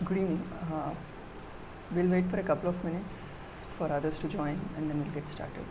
Good evening. We'll wait for a couple of minutes for others to join and then we'll get started.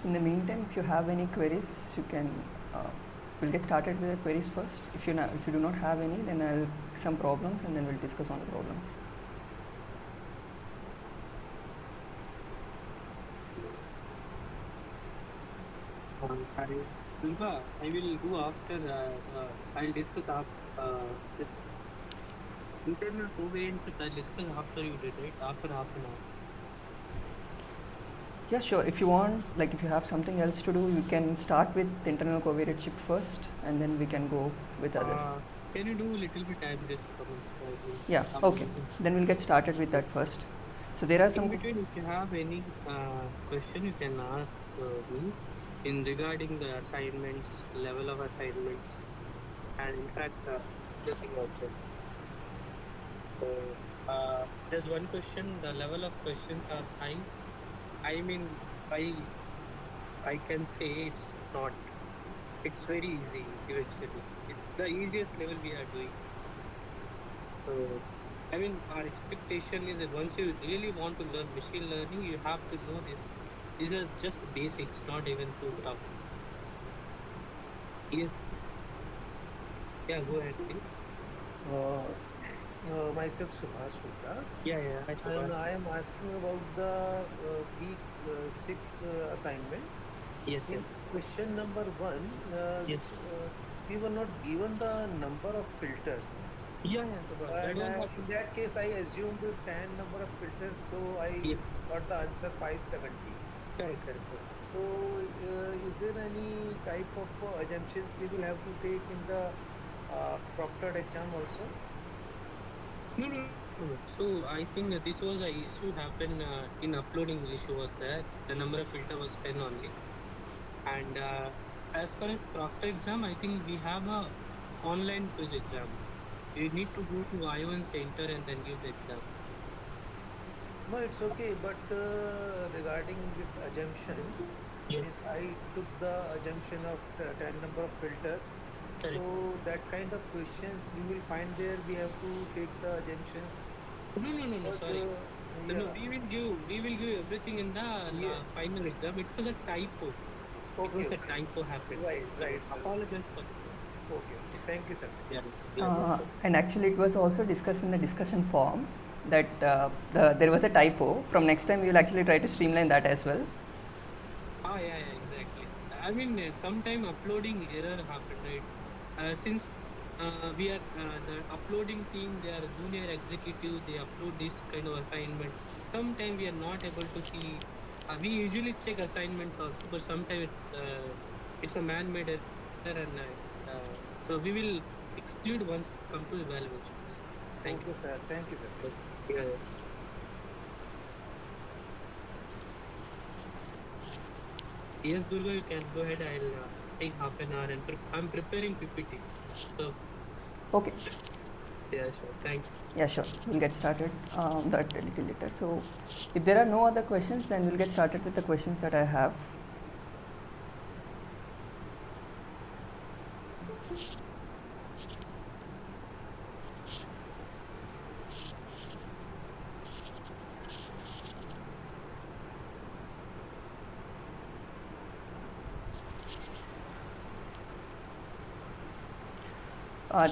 In the meantime, if you have any queries, you can. We'll get started with the queries first. If you do not have any, then I'll some problems and then we'll discuss on the problems. I will do after. I'll discuss after. Internal covariance. I'll discuss after you did it. After half an hour. Yeah, sure. If you want, like if you have something else to do, you can start with the internal covariance chip first, and then we can go with others. Can you do a little bit time this Yeah. Okay. Then we'll get started with that first. So there are some. In between, if you have any question, you can ask me in regarding the assignments, level of assignments, and in fact, everything also. So there's one question. The level of questions are high. I mean, I can say it's not. It's very easy eventually. It's the easiest level we are doing. So, I mean, our expectation is that once you really want to learn machine learning, you have to know this. These are just basics, not even too tough. Yes. Yeah, go ahead, please. Myself Subhash Gupta. Yeah. And I am asking about the week 6 assignment. Yes. In question number 1, Yes. we were not given the number of filters. Yeah, Subhash. And in that case, I assumed 10 number of filters, so I got the answer 570. Correct. So, is there any type of assumptions we will have to take in the proctored exam also? No. So I think that this was a issue happened in uploading issue was there. The number of filter was 10 only. And as far as proctor exam, I think we have a online quiz exam. You need to go to I1 center and then give the exam. No, it's okay. But regarding this assumption, Yes. I took the assumption of 10 number of filters. Correct. So that kind of questions we will find there. We have to take the assumptions. No. Sorry. Yeah. No, we will give everything in the final exam. It was a typo. Okay. It was a typo happened. Right. So apologize for this. Okay. Thank you, sir. Yeah. And actually, it was also discussed in the discussion form that there was a typo. From next time, we will actually try to streamline that as well. Yeah, exactly. I mean, sometime uploading error happened, right? Since we are the uploading team, they are junior executive, they upload this kind of assignment. Sometimes we are not able to see. We usually check assignments also, but sometimes it's a man-made error, and so we will exclude once we come to evaluations. Thank Okay, sir. Thank you, sir. you. Thank you. Yeah. Yes, Durga, you can go ahead. I'll take half an hour, and I'm preparing PPT. So Okay. yeah, sure. Thank you. Yeah, sure. We'll get started that a little later. So, if there are no other questions, then we'll get started with the questions that I have.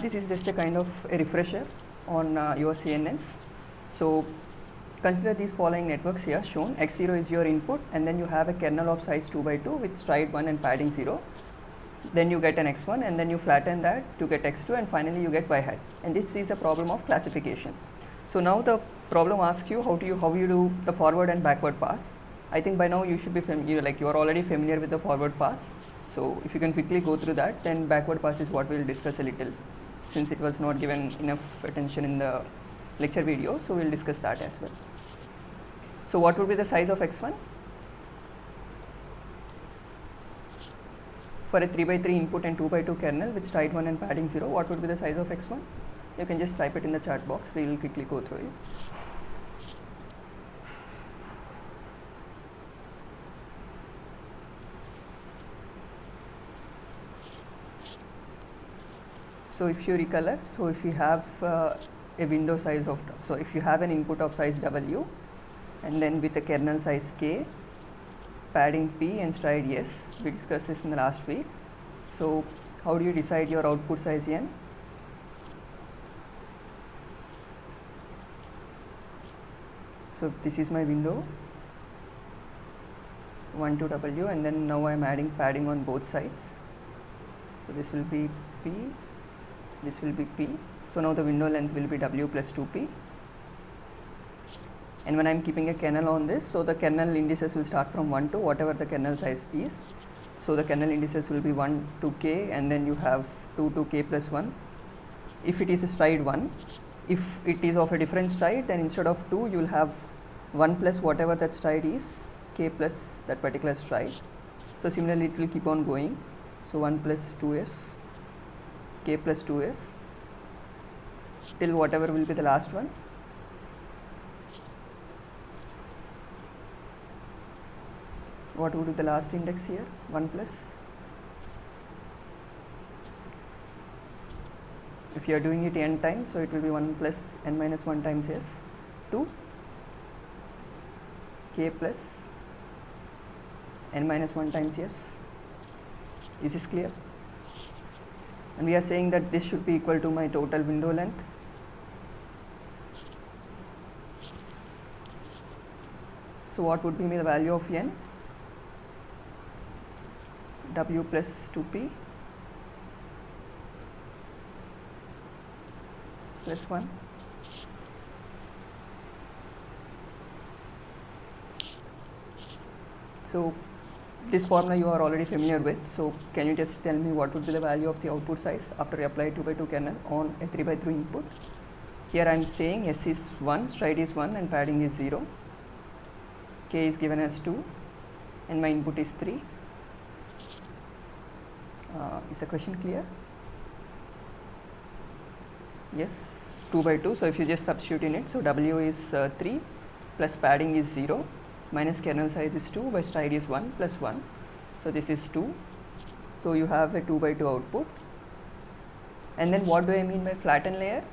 This is just a kind of a refresher on your CNNs. So, consider these following networks here shown. X0 is your input, and then you have a kernel of size 2 by 2 with stride 1 and padding 0. Then you get an x1, and then you flatten that to get x2, and finally you get y hat. And this is a problem of classification. So now the problem asks you how you do the forward and backward pass. I think by now you should be familiar, you are already familiar with the forward pass. So if you can quickly go through that, then backward pass is what we will discuss a little, since it was not given enough attention in the lecture video. So we will discuss that as well. So what would be the size of x1? For a 3 by 3 input and 2 by 2 kernel with stride 1 and padding 0, what would be the size of x1? You can just type it in the chat box. We will quickly go through it. So if you recollect, so if you have a window size of, so if you have an input of size w, and then with a kernel size k, padding p and stride s, we discussed this in the last week. So how do you decide your output size n? So this is my window 1 to w, and then now I am adding padding on both sides. So this will be p, this will be p. So now the window length will be w plus 2p. And when I am keeping a kernel on this, so the kernel indices will start from 1 to whatever the kernel size is. So the kernel indices will be 1 to k, and then you have 2 to k plus 1. If it is a stride 1, if it is of a different stride, then instead of 2 you will have 1 plus whatever that stride is, k plus that particular stride. So similarly it will keep on going. So 1 plus 2s, k plus 2s, till whatever will be the last one. What would be the last index here? 1 plus. If you are doing it n times, so it will be 1 plus n minus 1 times s, 2 k plus n minus 1 times s. Is this clear? And we are saying that this should be equal to my total window length. So what would be the value of n? W plus 2p plus 1. So this formula you are already familiar with. So can you just tell me what would be the value of the output size after you apply 2 by 2 kernel on a 3 by 3 input? Here I am saying s is 1, stride is 1, and padding is 0. K is given as 2, and my input is 3. Is the question clear? Yes, 2 by 2. So if you just substitute in it, so W is 3 plus padding is 0 minus kernel size is 2 by stride is 1 plus 1. So this is 2. So you have a 2 by 2 output. And then what do I mean by flattened layer?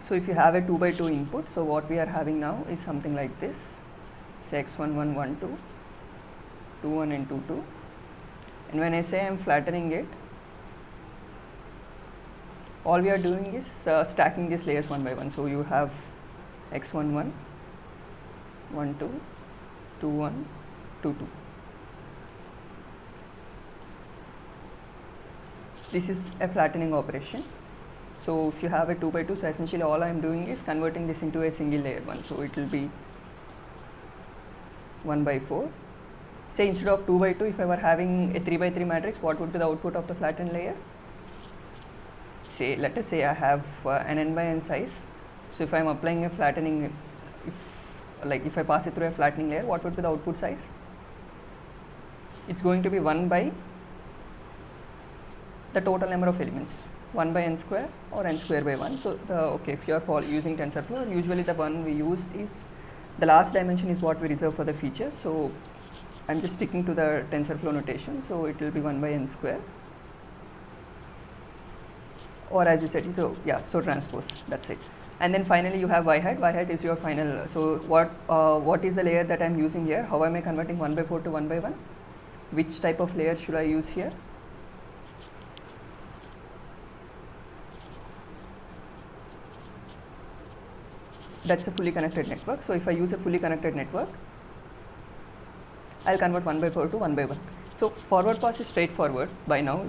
So if you have a 2 by 2 input, so what we are having now is something like this. Say x1, 1, 1, 2, 2, 1 and 2, 2. And when I say I am flattening it, all we are doing is stacking these layers one by one. So you have x1, 1, 1, 2, 2, 1, 2, 2. This is a flattening operation. So if you have a 2 by 2, so essentially all I am doing is converting this into a single layer one. So it will be 1 by 4. say instead of 2 by 2, if I were having a 3 by 3 matrix, what would be the output of the flattened layer? Say, let us say I have an n by n size. So if I am applying a flattening, if I pass it through a flattening layer, what would be the output size? It's going to be 1 by the total number of elements, 1 by n square or n square by 1. So if you are using TensorFlow, usually the one we use is the last dimension is what we reserve for the feature. So I'm just sticking to the TensorFlow notation. So it will be 1 by n square, or as you said, so yeah, so transpose, that's it. And then finally you have y hat. Y hat is your final. So what is the layer that I'm using here? How am I converting 1 by 4 to 1 by 1? Which type of layer should I use here? That's a fully connected network. So if I use a fully connected network, I'll convert 1 by 4 to 1 by 1. So forward pass is straightforward by now.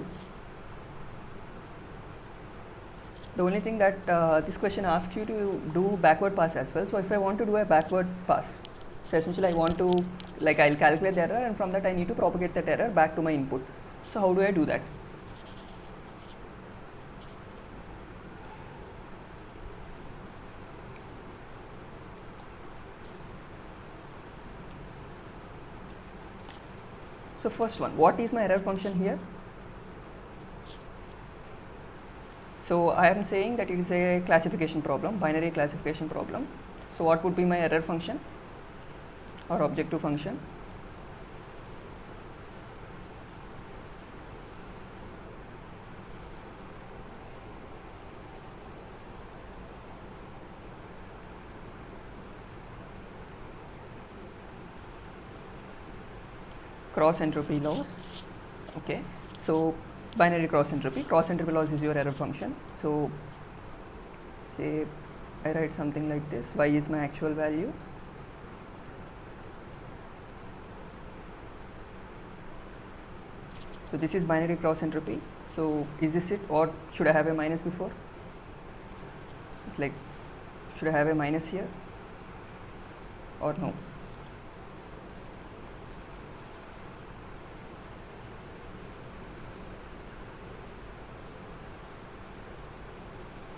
The only thing that this question asks you to do backward pass as well. So if I want to do a backward pass, so essentially I want to, I'll calculate the error, and from that I need to propagate that error back to my input. So how do I do that? So first one, what is my error function here? So I am saying that it is a classification problem, binary classification problem. So what would be my error function or objective function? Cross entropy loss. Okay, so binary cross entropy loss is your error function. So say I write something like this: y is my actual value, so this is binary cross entropy. So is this it, or should I have a minus before? It's should I have a minus here or no?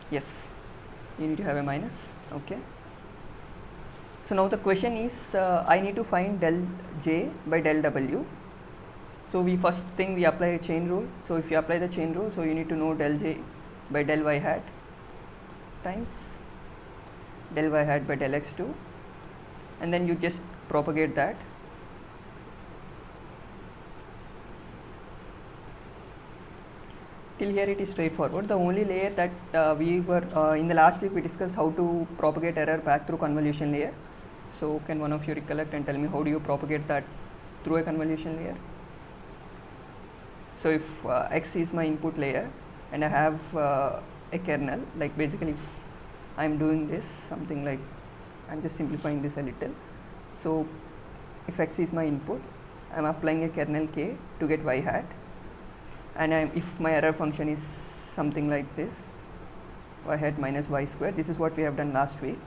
Yes, you need to have a minus. Okay, so now the question is I need to find del j by del w. So first thing we apply a chain rule. So if you apply the chain rule, so you need to know del j by del y hat times del y hat by del x2, and then you just propagate that. Till here it is straightforward. The only layer that we were in the last week we discussed how to propagate error back through convolution layer. So can one of you recollect and tell me how do you propagate that through a convolution layer? So if x is my input layer and I have a kernel, basically if I am doing this something like, I am just simplifying this a little. So if x is my input, I am applying a kernel k to get y hat, and if my error function is something like this, y hat minus y square, this is what we have done last week.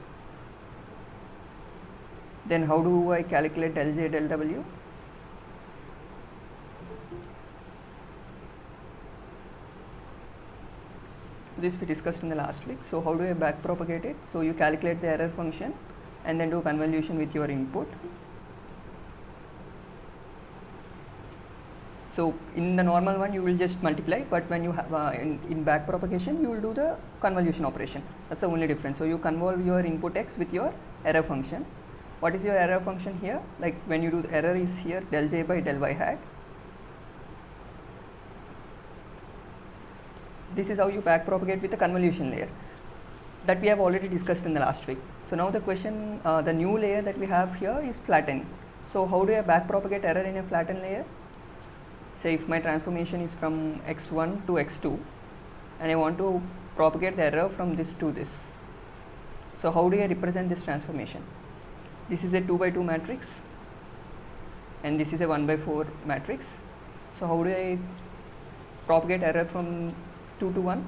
Then how do I calculate del j del w? This we discussed in the last week. So how do I back propagate it? So you calculate the error function and then do convolution with your input. So in the normal one you will just multiply, but when you have in back propagation you will do the convolution operation. That's the only difference. So you convolve your input x with your error function. What is your error function here? When you do the error is here del j by del y hat. This is how you back propagate with the convolution layer that we have already discussed in the last week. So now the question, the new layer that we have here is flattening. So how do I back propagate error in a flattened layer? Say if my transformation is from x1 to x2 and I want to propagate the error from this to this. So how do I represent this transformation? This is a 2 by 2 matrix and this is a 1 by 4 matrix. So how do I propagate error from 2 to 1?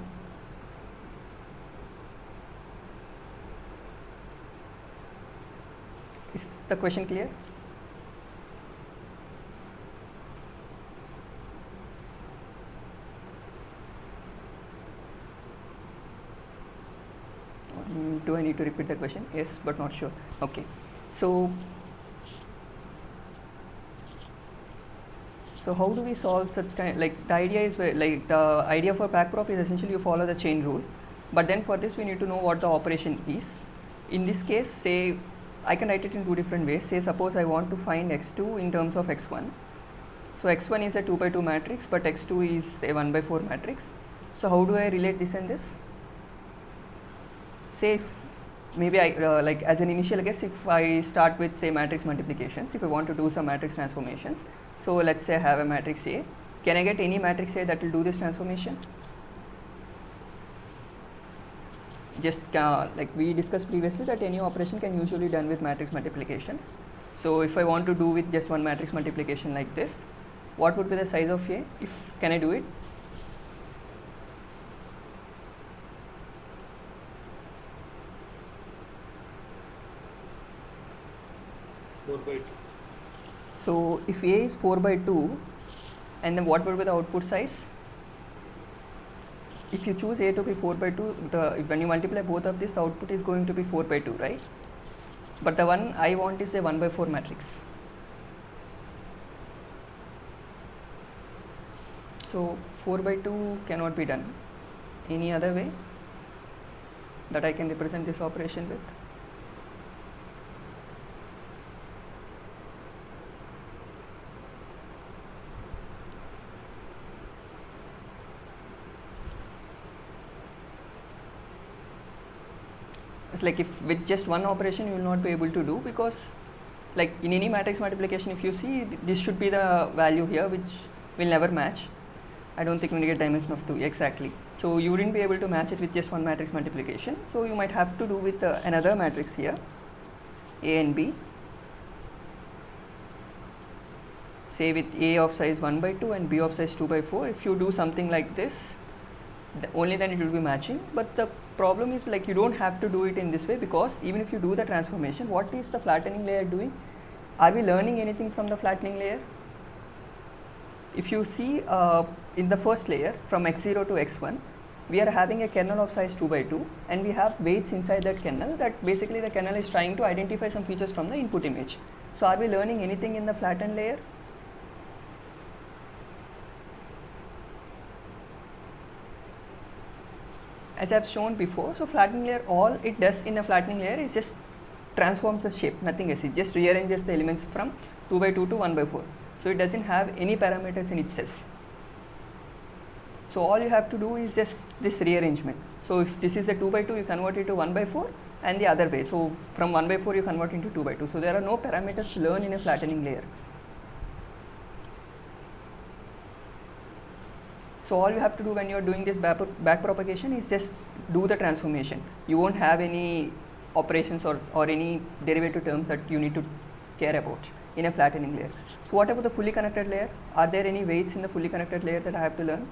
Is the question clear? Do I need to repeat the question? Yes, but not sure. Okay. So how do we solve such kind, like the idea is like the idea for backprop is essentially you follow the chain rule, but then for this we need to know what the operation is. In this case, say I can write it in two different ways. Say suppose I want to find x2 in terms of x1. So x1 is a 2 by 2 matrix, but x2 is a 1 by 4 matrix. So how do I relate this and this? Say if maybe I like as an initial guess, if I start with say matrix multiplications, if I want to do some matrix transformations, so let's say I have a matrix A. Can I get any matrix A that will do this transformation? Just like we discussed previously that any operation can usually be done with matrix multiplications. So if I want to do with just one matrix multiplication like this, what would be the size of A? If can I do it? So if A is 4 by 2, and then what would be the output size? If you choose A to be 4 by 2, when you multiply both of this, the output is going to be 4 by 2, right? But the one I want is a 1 by 4 matrix. So 4 by 2 cannot be done. Any other way that I can represent this operation with? It's like if with just one operation you will not be able to do, because like in any matrix multiplication, if you see this should be the value here, which will never match. I don't think we get dimension of 2 exactly. So you wouldn't be able to match it with just one matrix multiplication. So you might have to do with another matrix here, A and B. Say with A of size 1 by 2 and B of size 2 by 4. If you do something like this, only then it will be matching. But the problem is like you don't have to do it in this way, because even if you do the transformation, what is the flattening layer doing? Are we learning anything from the flattening layer? If you see in the first layer from x0 to x1, we are having a kernel of size 2 by 2, and we have weights inside that kernel, that basically the kernel is trying to identify some features from the input image. So are we learning anything in the flattened layer? As I have shown before, so flattening layer, all it does in a flattening layer is just transforms the shape, nothing else. It just rearranges the elements from 2 by 2 to 1 by 4. So it doesn't have any parameters in itself. So all you have to do is just this rearrangement. So if this is a 2 by 2, you convert it to 1 by 4, and the other way. So from 1 by 4 you convert into 2 by 2. So there are no parameters to learn in a flattening layer. So all you have to do when you are doing this back propagation is just do the transformation. You won't have any operations or any derivative terms that you need to care about in a flattening layer. So what about the fully connected layer? Are there any weights in the fully connected layer that I have to learn?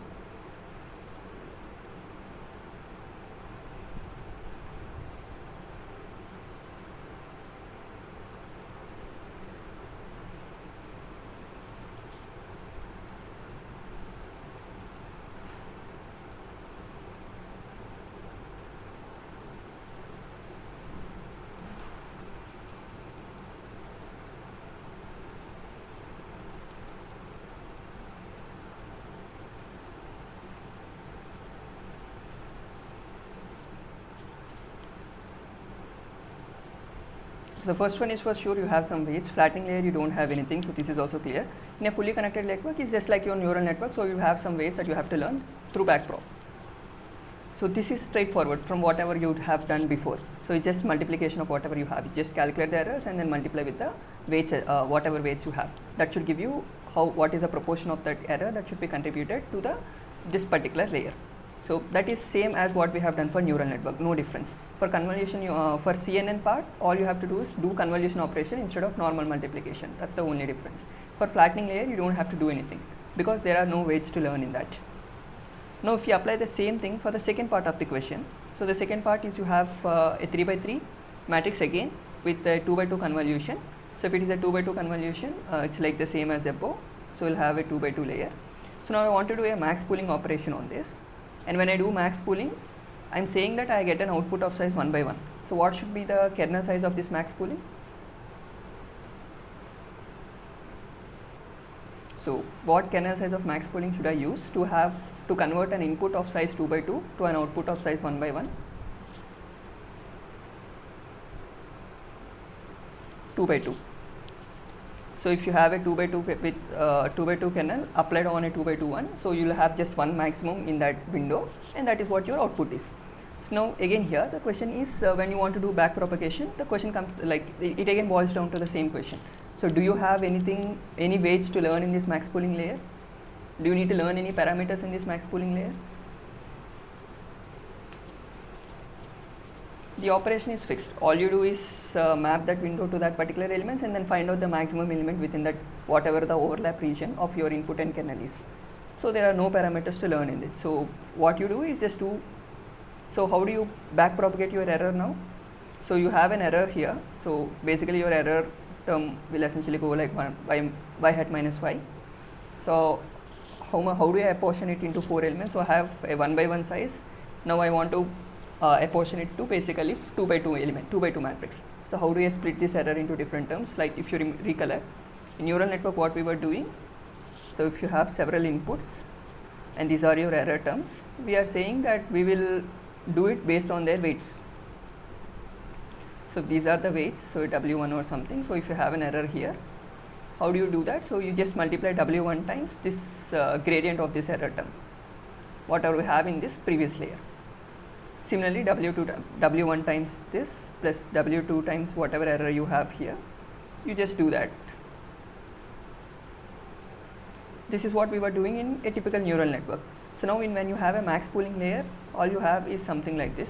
So the first one is for sure you have some weights. Flattening layer you don't have anything, so this is also clear. In a fully connected network, it's just like your neural network, so you have some weights that you have to learn through backprop. So this is straightforward from whatever you have done before. So it's just multiplication of whatever you have. You just calculate the errors and then multiply with the weights, whatever weights you have. That should give you what is the proportion of that error that should be contributed to this particular layer. So that is same as what we have done for neural network, no difference. For convolution, for CNN part, all you have to do is do convolution operation instead of normal multiplication. That's the only difference. For flattening layer, you don't have to do anything because there are no weights to learn in that. Now if you apply the same thing for the second part of the question, so the second part is you have a 3 by 3 matrix again with a 2 by 2 convolution. So if it is a 2 by 2 convolution, it's like the same as above, so we'll have a 2 by 2 layer. So now I want to do a max pooling operation on this, and when I do max pooling, I'm saying that I get an output of size 1 by 1. So what should be the kernel size of this max pooling? So what kernel size of max pooling should I use to convert an input of size 2 by 2 to an output of size 1 by 1? 2 by 2. So if you have a 2 by 2 with 2 by 2 kernel applied on a 2 by 2 one, so you will have just one maximum in that window, and that is what your output is. So now again here the question is, when you want to do back propagation, the question comes like it again boils down to the same question. So do you have any weights to learn in this max pooling layer? Do you need to learn any parameters in this max pooling layer? The operation is fixed. All you do is map that window to that particular elements and then find out the maximum element within that whatever the overlap region of your input and kernel is. So there are no parameters to learn in it. So what you do is just do. So how do you back propagate your error now? So you have an error here. So basically your error term will essentially go like y hat minus y. So how do I apportion it into 4 elements? So I have a 1 by 1 size. Now I want to apportion it to basically 2 by 2 element, 2 by 2 matrix. So how do I split this error into different terms? Like if you recollect, in neural network what we were doing, so if you have several inputs and these are your error terms, we are saying that we will do it based on their weights. So these are the weights, so W1 or something. So if you have an error here, how do you do that? So you just multiply W1 times this gradient of this error term, whatever we have in this previous layer. Similarly, W1 times this plus W2 times whatever error you have here, you just do that. This is what we were doing in a typical neural network. So now when you have a max pooling layer, all you have is something like this.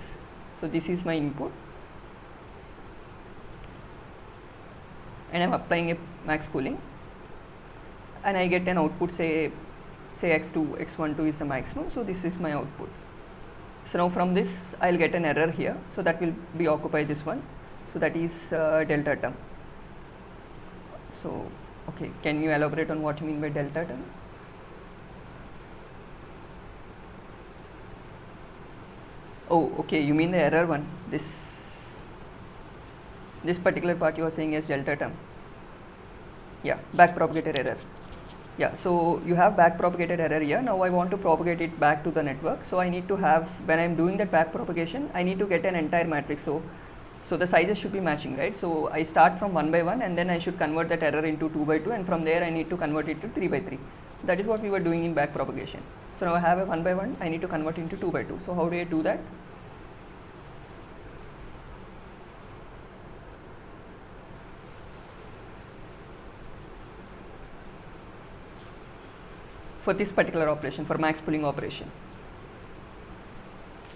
So this is my input and I'm applying a max pooling and I get an output, say x2, x12 is the maximum, so this is my output. So now from this I'll get an error here, so that will be occupy this one, so that is delta term. So okay, can you elaborate on what you mean by delta term? Oh okay, you mean the error one, this particular part you are saying is delta term. Yeah, back propagated error. Yeah, so you have back propagated error here. Now I want to propagate it back to the network. So I need to have, when I'm doing that back propagation, I need to get an entire matrix. So the sizes should be matching, right? So I start from 1 by 1 and then I should convert that error into 2 by 2 and from there I need to convert it to 3 by 3. That is what we were doing in back propagation. So now I have a 1 by 1, I need to convert into 2 by 2. So how do I do that? For this particular operation, for max pooling operation.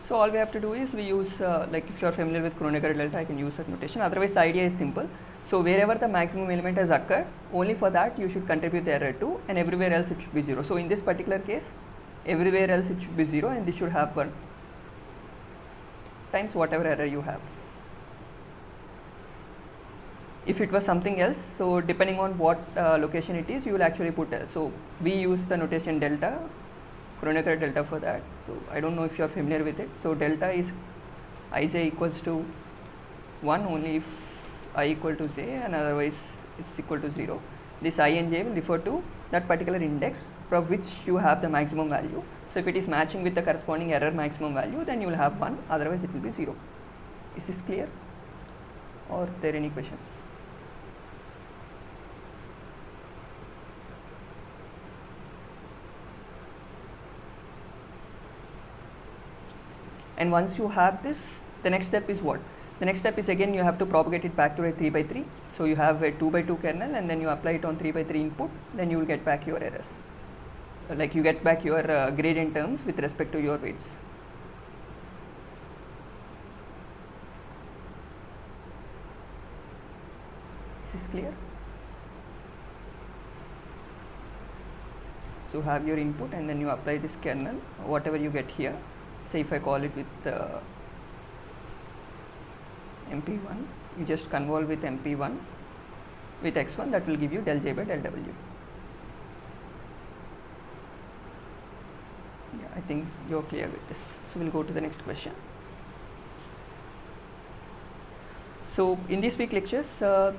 So all we have to do is we use, like if you are familiar with Kronecker delta, I can use that notation. Otherwise the idea is simple. So wherever the maximum element has occurred, only for that you should contribute the error to, and everywhere else it should be 0. So in this particular case, everywhere else it should be 0 and this should have 1 times whatever error you have. If it was something else, so depending on what location it is, you will actually put so we use the notation delta, Kronecker delta for that. So I don't know if you are familiar with it. So delta is ij equals to 1 only if I equal to j and otherwise it's equal to 0. This I and j will refer to that particular index from which you have the maximum value. So if it is matching with the corresponding error maximum value, then you will have 1, otherwise it will be 0. Is this clear? Or are there any questions? And once you have this, the next step is what? The next step is again you have to propagate it back to a 3 by 3. So you have a 2 by 2 kernel and then you apply it on 3 by 3 input, then you will get back your errors. Like you get back your gradient terms with respect to your weights. Is this clear? So you have your input and then you apply this kernel, whatever you get here. Say if I call it with MP1, you just convolve with MP1 with x1, that will give you del j by del w. Yeah, I think you're clear with this. So we'll go to the next question. So in this week lectures, the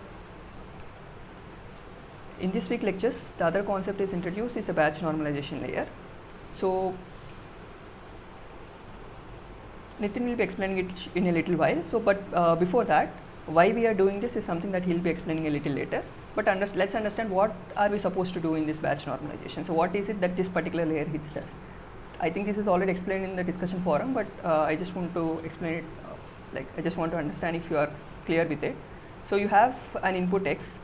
other concept is introduced is a batch normalization layer. So Nitin will be explaining it in a little while. So, but before that, why we are doing this is something that he'll be explaining a little later. But let's understand what are we supposed to do in this batch normalization. So, what is it that this particular layer hits does? I think this is already explained in the discussion forum, but I just want to explain it. Like I just want to understand if you are clear with it. So, you have an input x,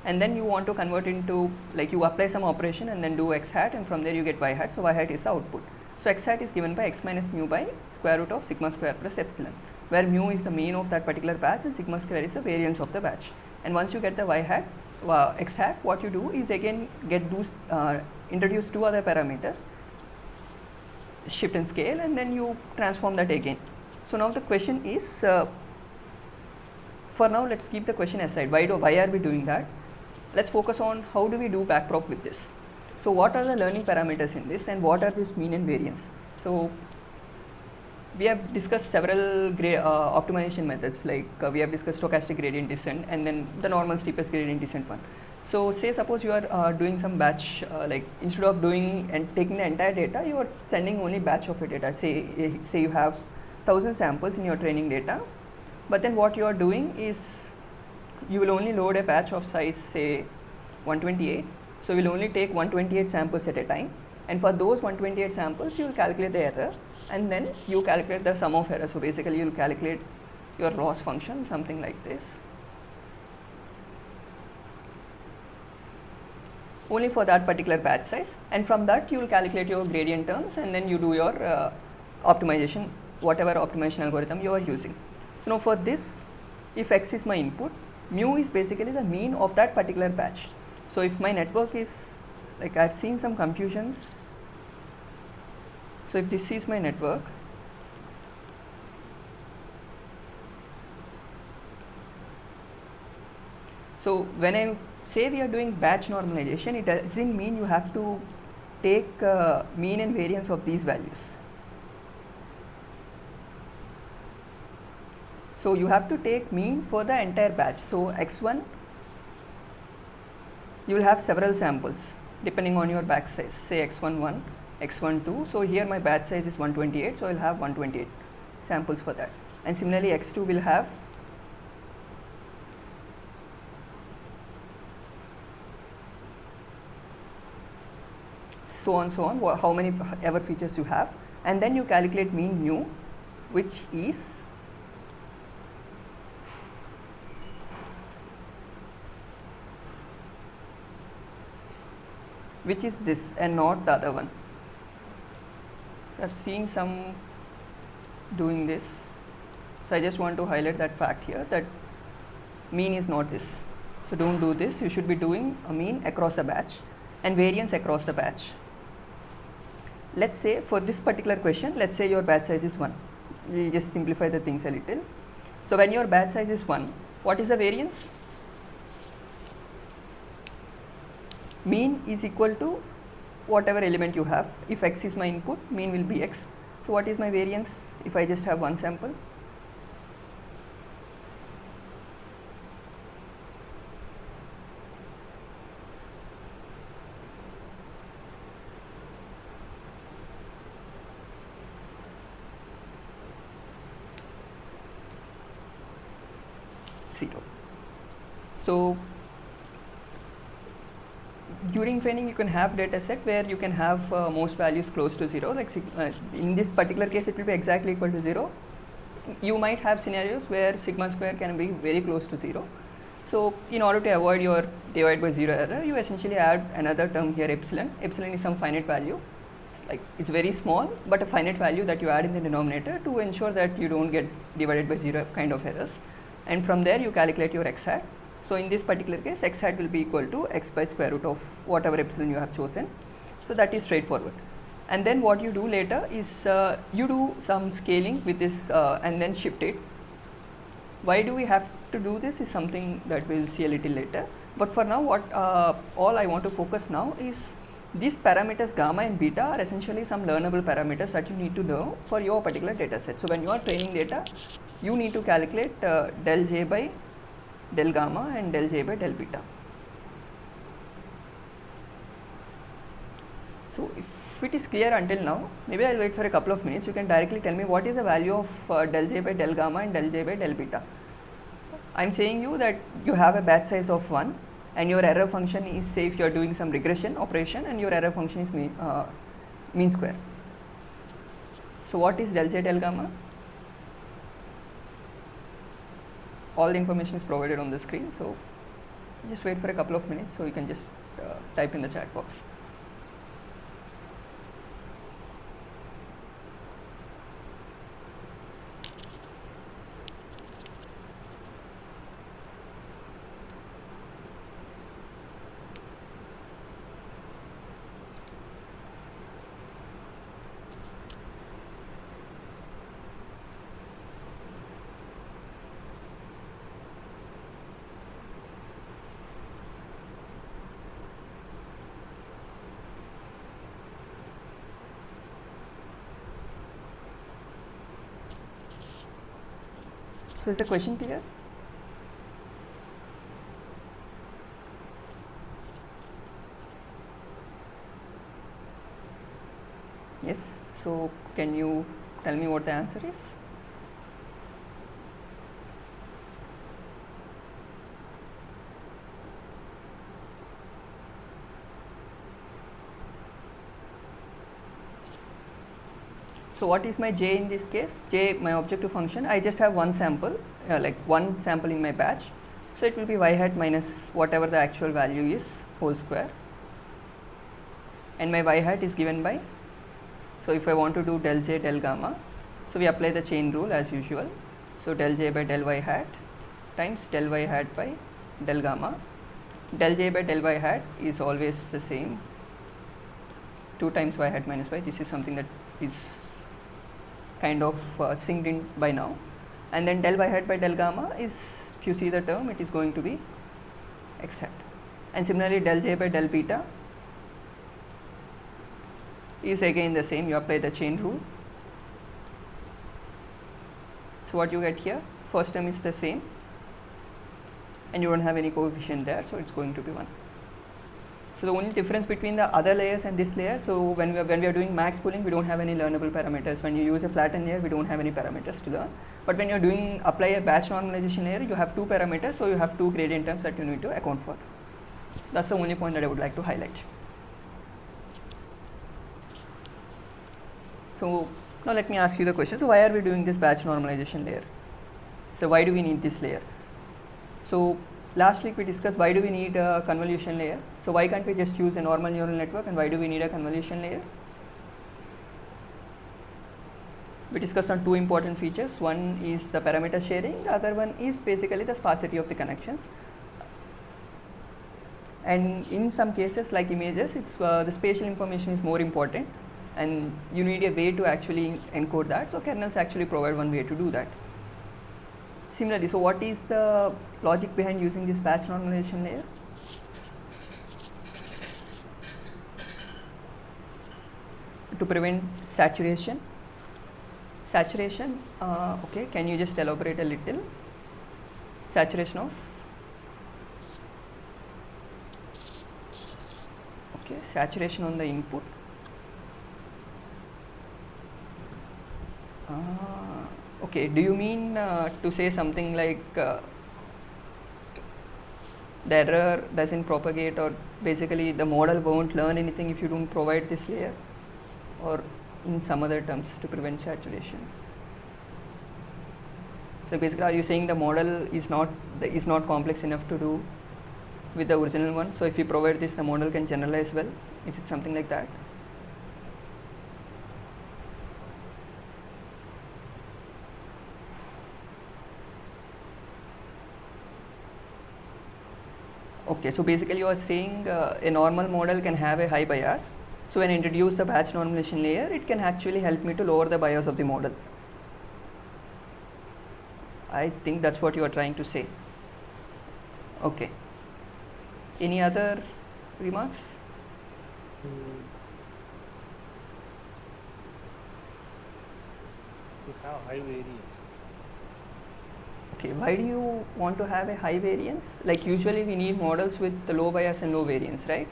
and then you want to convert into, like, you apply some operation and then do x hat, and from there you get y hat. So, y hat is the output. So, x hat is given by x minus mu by square root of sigma square plus epsilon, where mu is the mean of that particular batch and sigma square is the variance of the batch. And once you get the y hat, x hat, what you do is again get those introduce two other parameters, shift and scale, and then you transform that again. So, now the question is, for now let's keep the question aside, why are we doing that? Let's focus on how do we do backprop with this. So, what are the learning parameters in this, and what are this mean and variance? So, we have discussed several optimization methods, like we have discussed stochastic gradient descent and then the normal steepest gradient descent one. So, say suppose you are doing some batch, like instead of doing and taking the entire data, you are sending only batch of your data. Say you have 1000 samples in your training data, but then what you are doing is you will only load a batch of size, say 128. So, we will only take 128 samples at a time, and for those 128 samples you will calculate the error, and then you calculate the sum of errors. So, basically you will calculate your loss function, something like this, only for that particular batch size, and from that you will calculate your gradient terms, and then you do your optimization, whatever optimization algorithm you are using. So, now for this, if x is my input, mu is basically the mean of that particular batch. So, if my network is, like I have seen some confusions. So, if this is my network, so when I say we are doing batch normalization, it doesn't mean you have to take mean and variance of these values. So, you have to take mean for the entire batch. So, x1, you will have several samples depending on your batch size, say x11, x12. So, here my batch size is 128, so I will have 128 samples for that, and similarly x2 will have so on, how many ever features you have, and then you calculate mean mu, which is this and not the other one. I have seen some doing this, so I just want to highlight that fact here, that mean is not this. So, do not do this, you should be doing a mean across the batch and variance across the batch. Let's say for this particular question, let's say your batch size is 1. We will just simplify the things a little. So, when your batch size is 1, what is the variance? Mean is equal to whatever element you have. If x is my input, mean will be x. So, what is my variance if I just have one sample? Zero. So, during training you can have data set where you can have most values close to 0, like in this particular case it will be exactly equal to 0. You might have scenarios where sigma square can be very close to 0. So, in order to avoid your divide by 0 error, you essentially add another term here, epsilon. Epsilon is some finite value, like it's very small, but a finite value that you add in the denominator to ensure that you don't get divided by 0 kind of errors, and from there you calculate your x hat. So, in this particular case, x hat will be equal to x by square root of whatever epsilon you have chosen. So, that is straightforward. And then what you do later is you do some scaling with this and then shift it. Why do we have to do this is something that we will see a little later. But for now, what all I want to focus now is These parameters gamma and beta are essentially some learnable parameters that you need to know for your particular data set. So when you are training data, you need to calculate del j by del gamma and del j by del beta. So if it is clear until now, maybe I'll wait for a couple of minutes. You can directly tell me what is the value of del j by del gamma and del j by del beta. I'm saying you that you have a batch size of 1 and your error function is, say if you are doing some regression operation and your error function is mean square. So what is del j del gamma? All the information is provided on the screen, so just wait for a couple of minutes so you can just type in the chat box. So is the question clear? Yes. So can you tell me what the answer is? So what is my j in this case? J, my objective function, I just have one sample, like one sample in my batch. So it will be y hat minus whatever the actual value is, whole square. And my y hat is given by, so if I want to do del j del gamma, so we apply the chain rule as usual. So del j by del y hat times del y hat by del gamma. Del j by del y hat is always the same, 2 times y hat minus y. This is something that is kind of synced in by now. And then del y hat by del gamma is, if you see the term, it is going to be x hat. And similarly del j by del beta is again the same, you apply the chain rule. So what you get here, first term is the same and you don't have any coefficient there, so it's going to be 1. So the only difference between the other layers and this layer, so when we are doing max pooling, we don't have any learnable parameters. When you use a flattened layer, we don't have any parameters to learn. But when you're doing apply a batch normalization layer, you have 2 parameters, so you have 2 gradient terms that you need to account for. That's the only point that I would like to highlight. So now let me ask you the question. So why are we doing this batch normalization layer? So why do we need this layer? So last week we discussed why do we need a convolution layer. So why can't we just use a normal neural network, and why do we need a convolution layer? We discussed on 2 important features. One is the parameter sharing, the other one is basically the sparsity of the connections. And in some cases like images, it's the spatial information is more important and you need a way to actually encode that. So kernels actually provide one way to do that. Similarly, so what is the logic behind using this batch normalization layer? To prevent saturation. Saturation, okay, can you just elaborate a little? Saturation of? Okay, saturation on the input. Okay, do you mean to say something like the error doesn't propagate, or basically the model won't learn anything if you don't provide this layer, or in some other terms to prevent saturation? So basically, are you saying the model is not complex enough to do with the original one? So if you provide this, the model can generalize well. Is it something like that? Okay, so basically you are saying a normal model can have a high bias. So when I introduce the batch normalization layer, it can actually help me to lower the bias of the model. I think that's what you are trying to say. Okay. Any other remarks? Mm, To have high variance. Okay, why do you want to have a high variance? Like usually we need models with the low bias and low variance, right?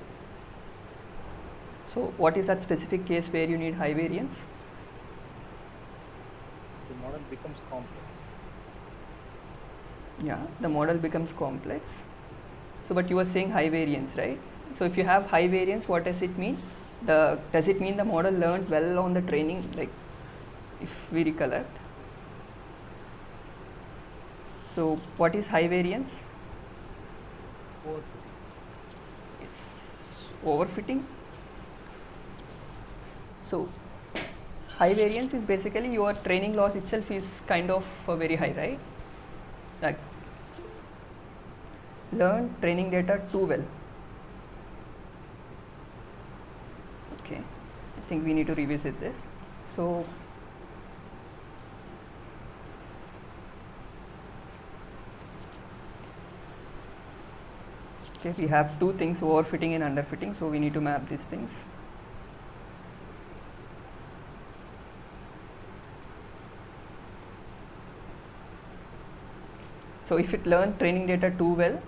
So what is that specific case where you need high variance? The model becomes complex. Yeah, the model becomes complex. So but you were saying high variance, right? So if you have high variance, what does it mean? Does it mean the model learned well on the training? Like if we recollect. So what is high variance? Overfitting. It's overfitting. So high variance is basically your training loss itself is kind of very high, right? Like learn training data too well. Okay, I think we need to revisit this. So okay, we have two things, overfitting and underfitting, so we need to map these things. So if it learns training data too well,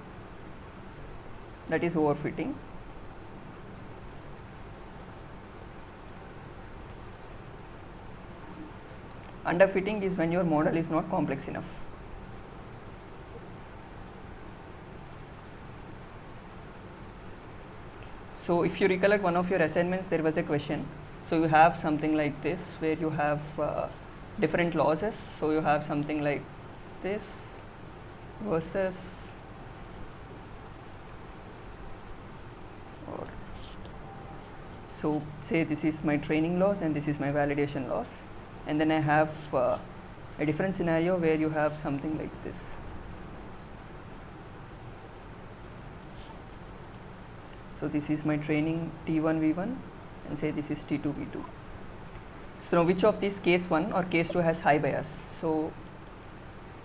that is overfitting. Underfitting is when your model is not complex enough. So if you recollect one of your assignments, there was a question. So you have something like this where you have different losses. So you have something like this versus or so say this is my training loss and this is my validation loss, and then I have a different scenario where you have something like this. So this is my training T1 V1 and say this is T2 V2. So now which of these case 1 or case 2 has high bias? So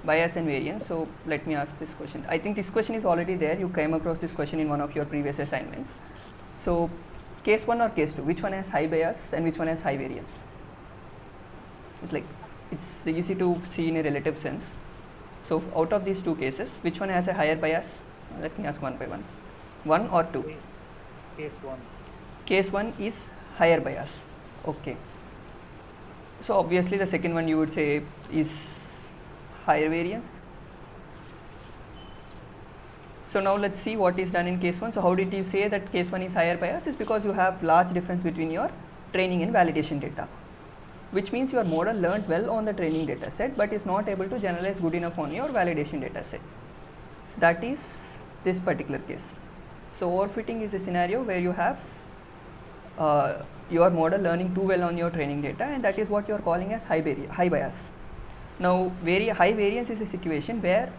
bias and variance. So let me ask this question. I think this question is already there. You came across this question in one of your previous assignments. So case 1 or case 2, which one has high bias and which one has high variance? It's like it's easy to see in a relative sense. So out of these two cases, which one has a higher bias? Let me ask one by one. 1 or 2? Case 1. Case 1 is higher bias. Okay. So obviously the second one you would say is higher variance. So now let's see what is done in case 1. So how did you say that case 1 is higher bias? Is because you have large difference between your training and validation data, which means your model learned well on the training data set but is not able to generalize good enough on your validation data set. So that is this particular case. So overfitting is a scenario where you have your model learning too well on your training data, and that is what you are calling as high bias. Now very high variance is a situation where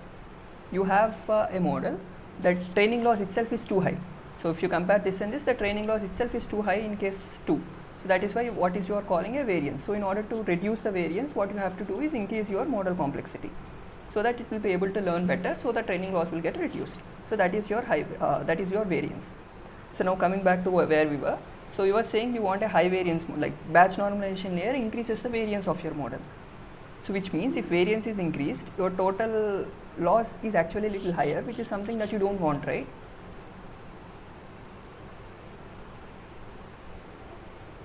you have a model that training loss itself is too high. So if you compare this and this, the training loss itself is too high in case 2. So that is why what is you are calling a variance. So in order to reduce the variance, what you have to do is increase your model complexity so that it will be able to learn better, so the training loss will get reduced. So that is your that is your variance. So now coming back to where we were. So you were saying you want a high variance, like batch normalization layer increases the variance of your model. So which means if variance is increased, your total loss is actually a little higher, which is something that you don't want, right?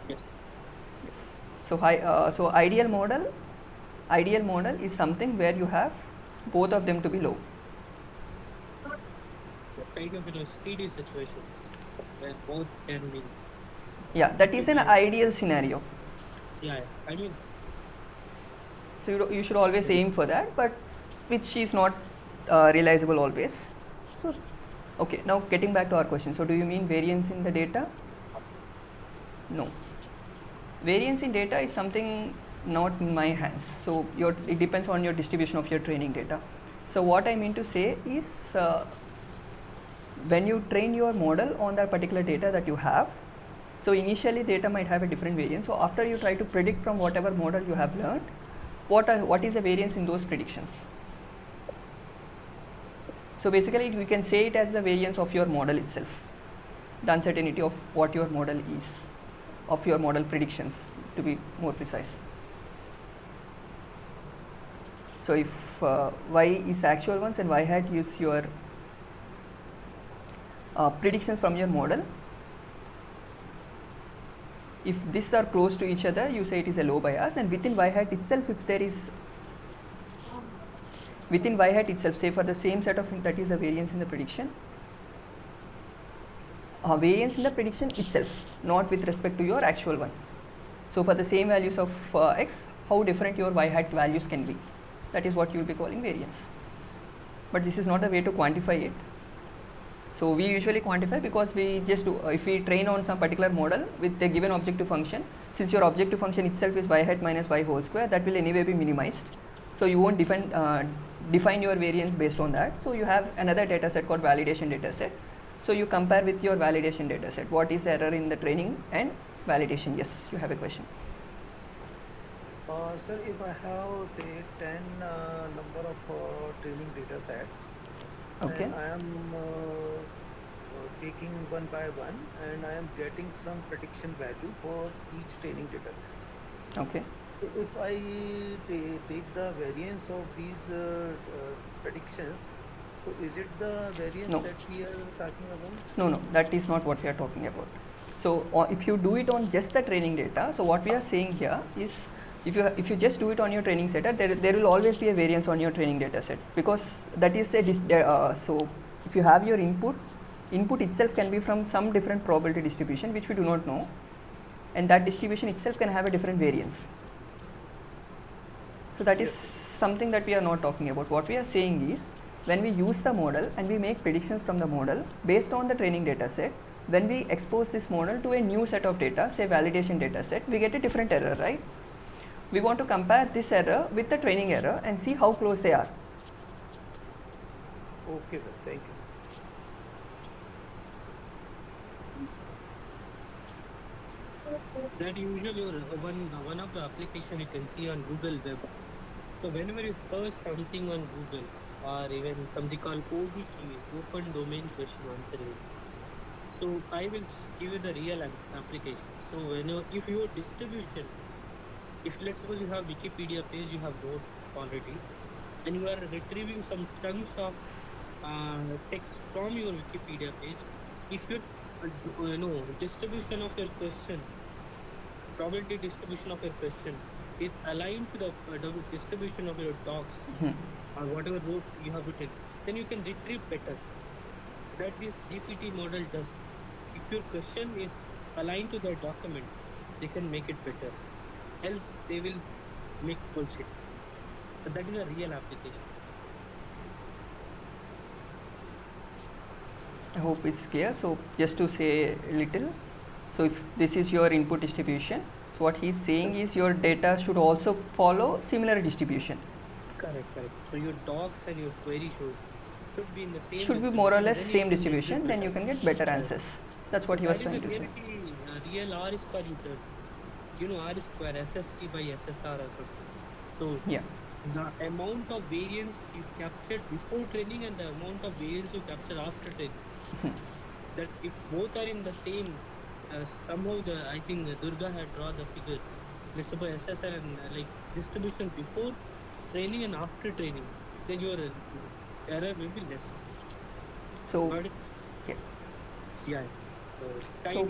yes. Yes. So so ideal model is something where you have both of them to be low. Kind of steady situations where both can be. Yeah, that is an ideal scenario. Yeah, I mean, So you should always aim for that, but which is not realizable always. So okay, now getting back to our question. So do you mean variance in the data? No. Variance in data is something not in my hands. So it depends on your distribution of your training data. So what I mean to say is when you train your model on that particular data that you have, so initially data might have a different variance. So after you try to predict from whatever model you have learned, what is the variance in those predictions? So basically we can say it as the variance of your model itself. the uncertainty of what your model is, of your model predictions, to be more precise. So if y is actual ones and y hat is your predictions from your model, if these are close to each other, you say it is a low bias, and within y hat itself, if there is within y hat itself, say for the same set of that is a variance in the prediction, variance in the prediction itself, not with respect to your actual one. So for the same values of x, how different your y hat values can be. That is what you will be calling variance. But this is not a way to quantify it. So we usually quantify because we just do, if we train on some particular model with a given objective function, since your objective function itself is y hat minus y whole square, that will anyway be minimized. So you won't define your variance based on that. So you have another data set called validation data set. So you compare with your validation data set, what is the error in the training and validation. Yes, you have a question. Sir, if I have say 10 number of training data sets, Okay. and I am taking one by one, and I am getting some prediction value for each training data sets. Okay. So if I take the variance of these predictions, so is it the variance No. that we are talking about? No, that is not what we are talking about. So if you do it on just the training data, so what we are saying here is, if you just do it on your training set, there will always be a variance on your training data set, because that is a so if you have your input itself can be from some different probability distribution which we do not know, and that distribution itself can have a different variance. So that is Yes. something that we are not talking about. What we are saying is, when we use the model and we make predictions from the model based on the training data set, when we expose this model to a new set of data, say validation data set, we get a different error, right? We want to compare this error with the training error and see how close they are. Okay, sir. Thank you. That usually one of the application you can see on Google Web. So whenever you search something on Google, or even something called ODQ, Open Domain Question Answering. So I will give you the real application. So if your distribution, if let's suppose you have Wikipedia page, you have node already, and you are retrieving some chunks of text from your Wikipedia page, if your distribution of your question, probability distribution of your question is aligned to the distribution of your docs or whatever route you have written, then you can retrieve better. That this GPT model does. If your question is aligned to the document, they can make it better. Else they will make bullshit. But that is a real application. I hope it's clear. So just to say a little, so if this is your input distribution, so what he's saying is your data should also follow similar distribution. Correct. So your docs and your query should be in the same. Should be more or less then you same can make it distribution, then better. you can get better answers. That's what he was That trying is to the say. real R square it does. R square SST by SSR or something. So Yeah. the amount of variance you captured before training and the amount of variance you capture after training, that if both are in the same, somehow I think Durga had drawn the figure. Let's suppose SSR and like distribution before training and after training, then your error will be less. So Got it? yeah. Yeah. Kind So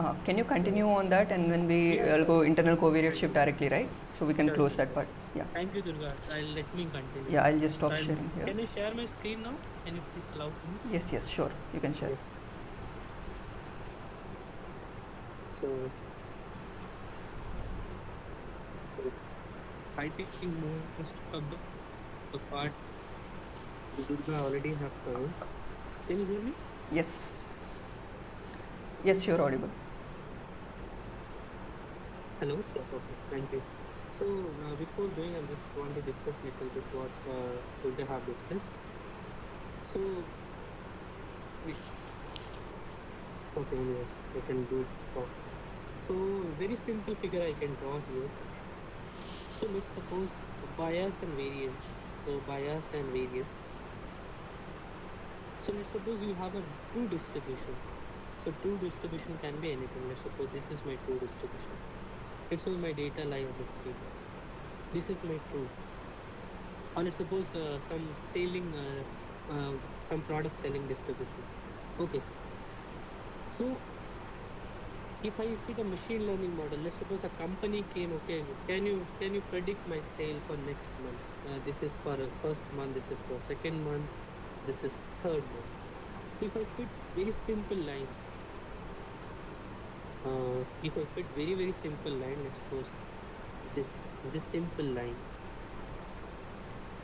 of. can you continue on that, and then we Yeah, will sure. go internal covariate shift directly, right? So we can Sure. close that part. Yeah. Thank you, Durga. Let me continue. Yeah, I'll just stop So sharing here. Can you share my screen now? Can you please allow me? Yes, sure. You can share. Yes. So I think most of the part Durga already have covered. Can you hear me? Yes, you're audible. Hello? Okay, thank you. So before going, I just want to discuss a little bit what Durga have discussed. So, okay, yes, I can do it. So, very simple figure I can draw here. So, let's suppose bias and variance. So, bias and variance. So, let's suppose you have a true distribution. So true distribution can be anything. Let's suppose this is my true distribution. Let's suppose my data lie on this field. This is my true. Or let's suppose some product selling distribution. Okay. So if I fit a machine learning model, let's suppose a company came, okay, can you predict my sale for next month? This is for first month, this is for second month, this is third month. So if I fit very simple line, if I fit very simple line, let's suppose this simple line.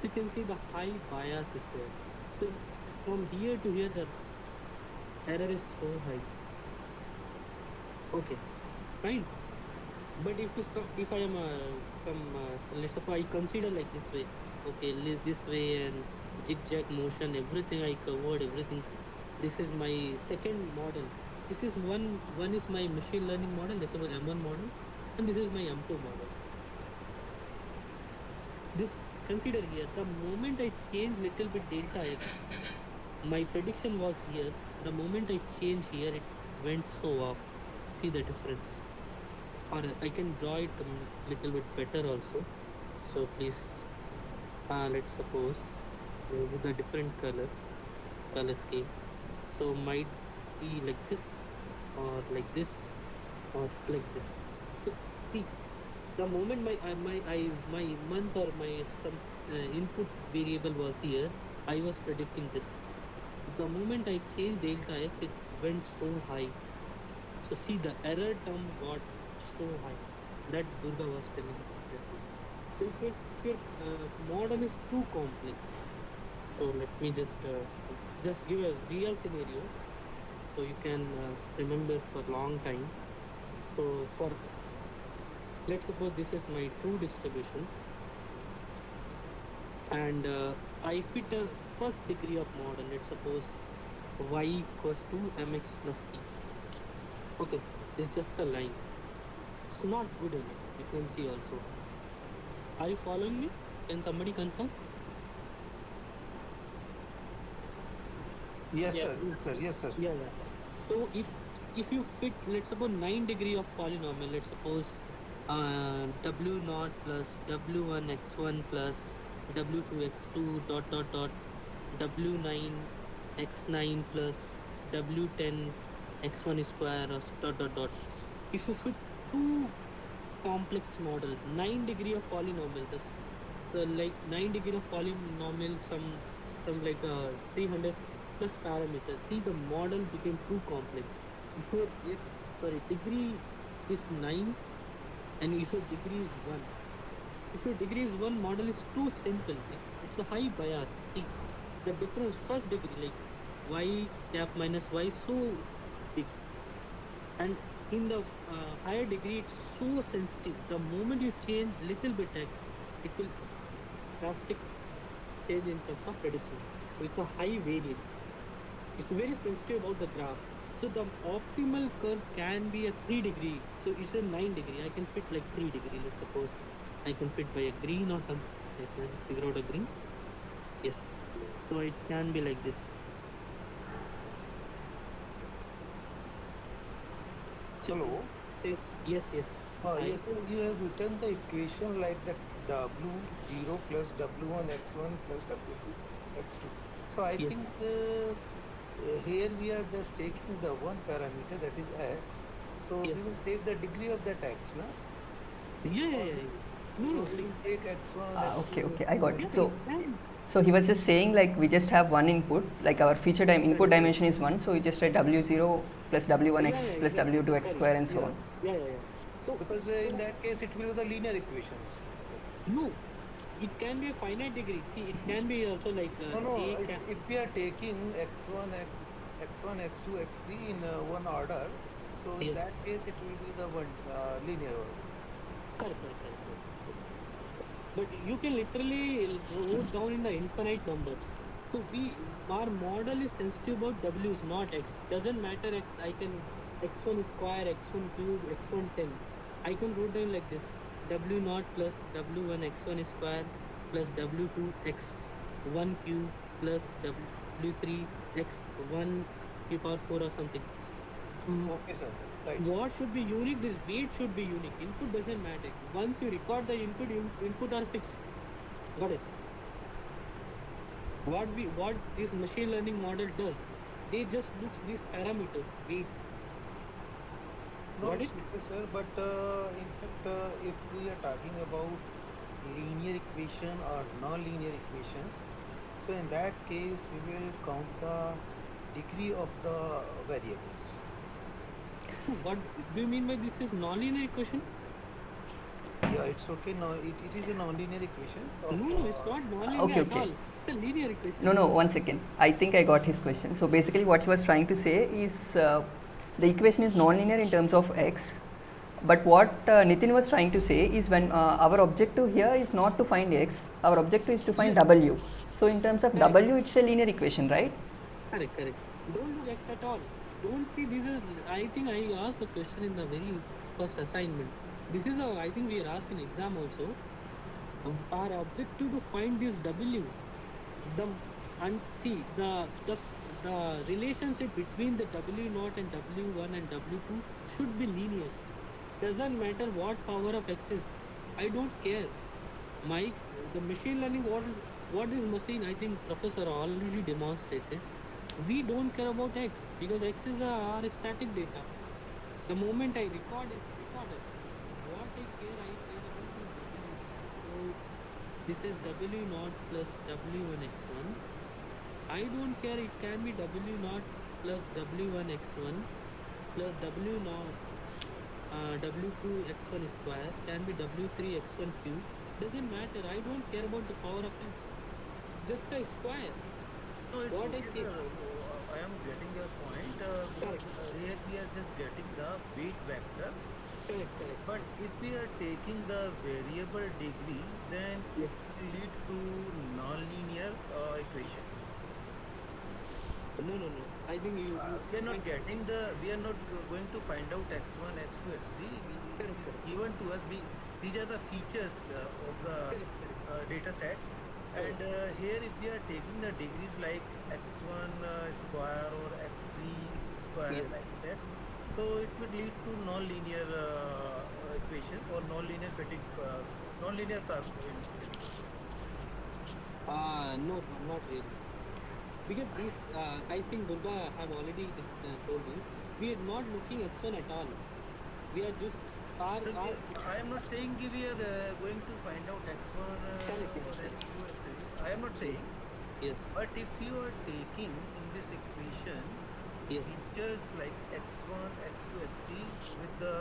So you can see the high bias is there. So from here to here, the error is so high. Okay, fine. But if I am let's suppose I consider like this way, okay, this way and zigzag motion, everything I covered, everything. This is my second model. This is one is my machine learning model. This is my M1 model, and this is my M2 model. This consider here. The moment I change little bit delta x, my prediction was here. The moment I change here, it went so up. See the difference. Or I can draw it a little bit better also. So please, let's suppose with a different color scheme. So might be like this, or like this, or like this. So see, the moment my month or my some input variable was here, I was predicting this. The moment I changed delta x, it went so high. So see, the error term got so high. That Durga was telling me. So if your model is too complex, so let me just give a real scenario, so you can remember for long time. So for let's suppose this is my true distribution, and I fit a first degree of model. Let's suppose y equals to mx plus c. Okay, it's just a line. It's not good enough. You can see also. Are you following me? Can somebody confirm? Yes, Yeah. sir. Yes, sir. Yes, sir. Yeah. So if you fit, let's suppose 9 degree of polynomial, let's suppose w naught plus w1 x1 plus w2 x2 dot w9 x9 plus w10 x1 square or dot. If you fit two complex model, 9 degree of polynomial, this so like 9 degree of polynomial, some like 300 plus parameters. See, the model became too complex. If your degree is 9 and if your degree is 1, if your degree is 1, model is too simple. It's a high bias. See the difference. First degree, like y cap minus y, so big, and in the higher degree, it's so sensitive. The moment you change little bit x, it will drastic change in terms of predictions. So it's a high variance. It's very sensitive about the graph. So the optimal curve can be a 3 degree. So it's a 9 degree. I can fit like 3 degree. Let's suppose I can fit by a green or something. I can figure out a green. Yes. So it can be like this. So, Hello. yes. Yes, sir. You have written the equation like that W0 plus W1 x1 plus W2 x2. So I Yes. think here we are just taking the one parameter, that is x. So Yes. we will take the degree of that x, no? Yeah. No, So we see. will take x1, x2, Okay, I got x3. it. Yeah, it can. So he was just saying like we just have one input, like our input dimension is 1, so we just write w0 plus w1x plus Exactly. w2x Sorry. square and so Yeah. on. Yeah. So, Because so in that case it will be the linear equations. no, it can be a finite degree. See, it can be also like No. j cap. If we are taking x1, x2, x3 in one order, so in Yes, that case it will be the one linear order. correct. But you can literally wrote down in the infinite numbers. So our model is sensitive about w is not x. Doesn't matter x. I can x1 square, x1 cube, x1 10. I can wrote down like this: w naught plus w1 x1 square plus w2 x1 cube plus w3 x1 q power 4 or something. Okay, sir. Right. What should be unique? This weight should be unique. Input doesn't matter. Once you record the input, input are fixed. Got it? What this machine learning model does, they just looks these parameters, weights. No, Got it's it? okay, sir. But in fact, if we are talking about linear equation or non-linear equations, so in that case, we will count the degree of the variables. What do you mean by this is non-linear equation? Yeah, it's okay. No, it is a non-linear equations of. No, it's not non-linear Okay, at okay. all. It's a linear equation. No, no, 1 second. I think I got his question. So basically, what he was trying to say is the equation is nonlinear in terms of x. But what Nitin was trying to say is when our objective here is not to find x, our objective is to find Yes. w. So in terms of Correct. w, it's a linear equation, right? Correct, correct. Don't look X at all. Don't see this is. I think I asked the question in the very first assignment. This is a. I think we are asked in exam also. Our objective to find this W. The and see the relationship between the W naught and W1 and W2 should be linear. Doesn't matter what power of X is. I don't care. My the machine learning what is machine, I think professor already demonstrated. We don't care about X because X is our static data. The moment I record, it's recorded. What I care about is W's. So this is W naught plus W1 x1. I don't care, it can be W naught plus W1 x1 plus W naught W2 x1 square, can be W3 x1 cube. Doesn't matter. I don't care about the power of X. Just a square. No, it's What I okay, think. sir. I am getting your point because here we are just getting the weight vector. Correct, correct. But if we are taking the variable degree, then Yes. it will lead to non-linear equations. No. I think you. We are not getting the. We are not going to find out x1, x2, x3. It is given to us. These are the features of the data set. And here, if we are taking the degrees like x1 square or x3 square Yeah. like that, so it would lead to non-linear equation or non-linear fitting, non-linear curve in fitting. No, not really. Because this, I think Durga have already told you, we are not looking x1 at all. We are just Sir, I am not saying we are going to find out x1 Correct, or correct. x2, x3. I am not saying. Yes, But if you are taking in this equation yes. features like x1, x2, x3 with the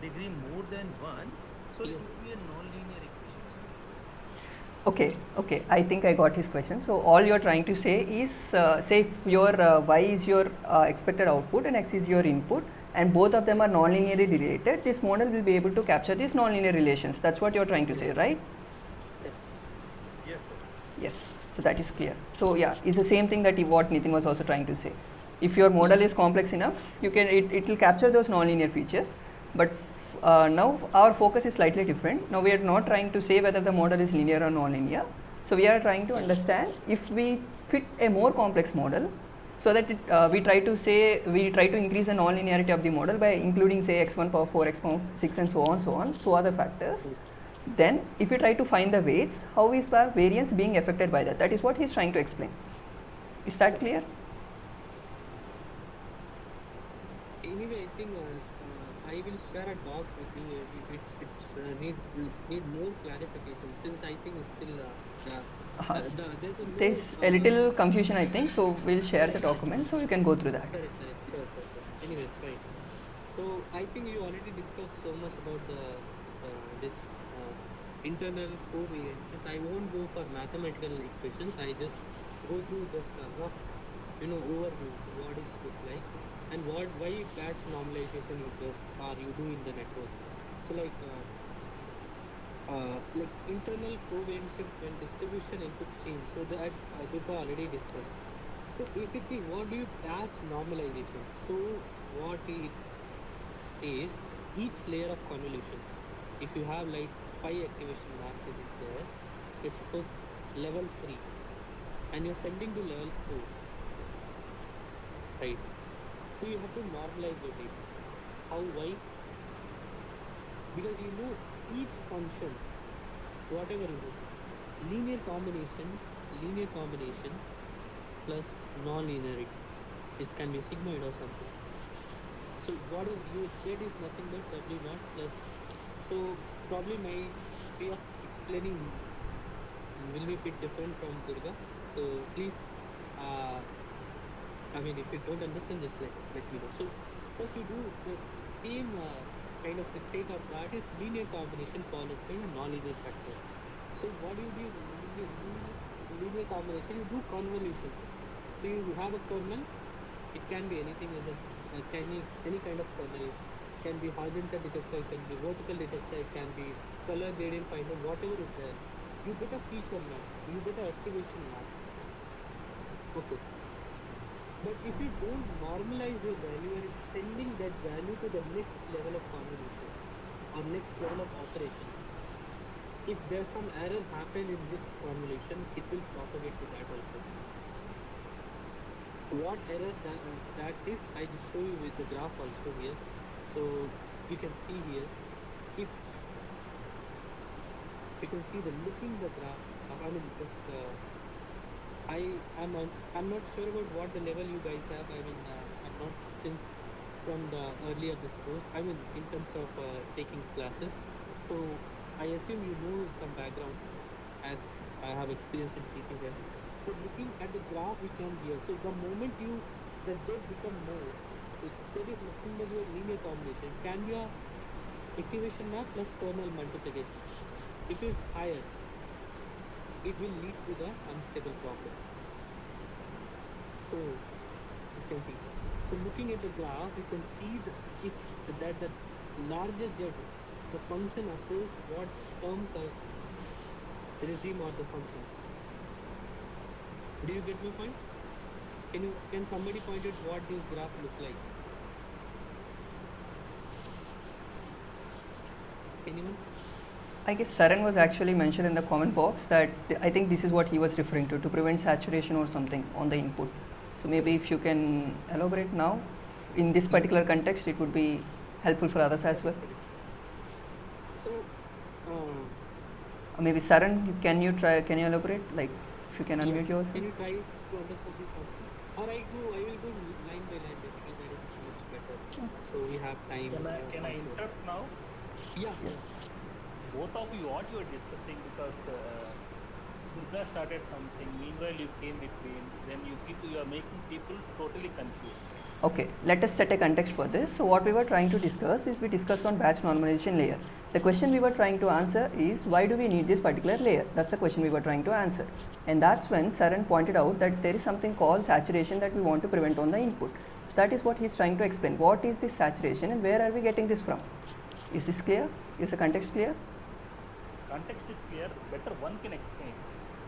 degree more than 1, so it Yes. will be a non-linear equation, sir. Okay, I think I got his question. So all you're trying to say is, say if your y is your expected output and x is your input, and both of them are non-linearly related, this model will be able to capture these non-linear relations. That's what you're trying to say, right? Yes, sir. Yes, so that is clear. So yeah, it's the same thing that what Nitin was also trying to say. If your model is complex enough, it will capture those nonlinear features. But now our focus is slightly different. Now we are not trying to say whether the model is linear or non-linear. So we are trying to understand if we fit a more complex model, so that we try to increase the non-linearity of the model by including say x1 power 4, x power 6, and so on, so other factors. Then if you try to find the weights, how is the variance being affected by that? That is what he is trying to explain. Is that clear? Anyway, I think I will share a docs with you. It's need more clarification since I think it's still There's a little confusion, I think, so we'll share the document so you can go through that. Correct. Sure. Anyway, it's fine. So I think you already discussed so much about the this internal covariance. I won't go for mathematical equations. I just go through just a rough, overview what is look like and why batch normalization does or you do in the network. So like internal covariance when distribution input change. So that Durga already discussed. So basically, what do you batch normalization? So what it says, each layer of convolutions. If you have like 5 activation maps in this layer, let's suppose level 3, and you're sending to level 4, right? So you have to normalize your data. How? Why? Because you know each function, whatever is this, linear combination plus non-linearity. It can be sigmoid or something. So what is your z is nothing but w naught plus. So probably my way of explaining will be a bit different from Durga. So please, I mean, if you don't understand, just let me know. So first you do the same kind of a state of that is linear combination followed by a non-linear factor. So what do you do in linear combination? You do convolutions. So you have a kernel. It can be anything as any kind of kernel. It can be horizontal detector, it can be vertical detector, it can be color gradient finder, whatever is there. You get a feature map. You get a activation maps. Okay. But if you don't normalize your value and sending that value to the next level of convolutions or next level of operation, if there's some error happen in this convolution, it will propagate to that also. What error that is, I just show you with the graph also here. So you can see here, if you can see the looking the graph, I mean just I'm not sure about what the level you guys have. I mean I'm not since from the earlier this course. I mean in terms of taking classes. So I assume you know some background as I have experience in teaching here. So looking at the graph we can here. So the moment the z become more, so z is nothing but your linear combination. It can be a activation map plus kernel multiplication. If it's higher, it will lead to the unstable problem. So you can see. So looking at the graph, you can see if the larger z, the function occurs, what terms are the regime or the functions. Do you get my point? Can somebody point out what this graph look like? Anyone? I guess Saran was actually mentioned in the comment box that I think this is what he was referring to prevent saturation or something on the input. So maybe if you can elaborate now, in this particular context, it would be helpful for others as well. So Maybe Saran, can you elaborate? Like, if you can unmute yourself. Can you try to understand the concept? Or I will go line by line. Basically, that is much better. So we have time. Can I interrupt now? Yeah. Yes. Both of you, what you are discussing, because Durga started something. Meanwhile, you came between. Then you are making people totally confused. Okay, let us set a context for this. So what we were trying to discuss is we discussed on batch normalization layer. The question we were trying to answer is why do we need this particular layer? That's the question we were trying to answer. And that's when Saran pointed out that there is something called saturation that we want to prevent on the input. So that is what he's trying to explain. What is this saturation and where are we getting this from? Is this clear? Is the context clear? Context is clear. Better one can explain.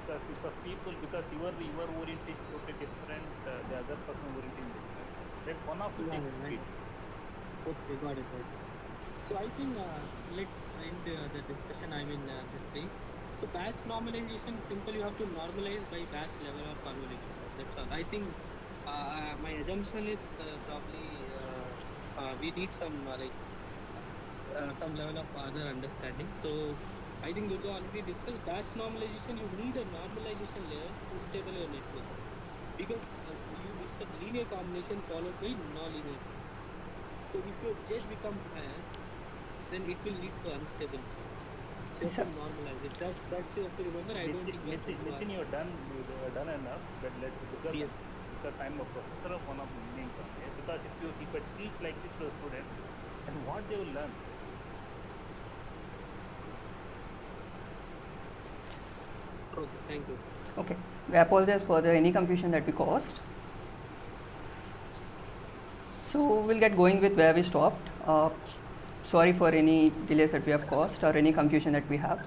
Because people, because your orientation is totally different, the other person orientation is different. Let one of you take it. Okay, got it. So I think let's end the discussion. I mean this way. So batch normalization, simple. You have to normalize by batch level of convolution. That's all. I think my assumption is probably we need some some level of other understanding. So I think Durga already discussed batch normalization. You need a normalization layer to stable your network because it's a linear combination followed by non-linear. So if your z becomes higher, then it will lead to unstable. So you have to normalize it. That's you have to remember. I don't think Nitin, you're done enough. But because I'm a professor of one of the engineering companies. Because if I teach like this to a student, then what they will learn? Okay, thank you. Okay, we apologize for any confusion that we caused. So we'll get going with where we stopped. Sorry for any delays that we have caused or any confusion that we have.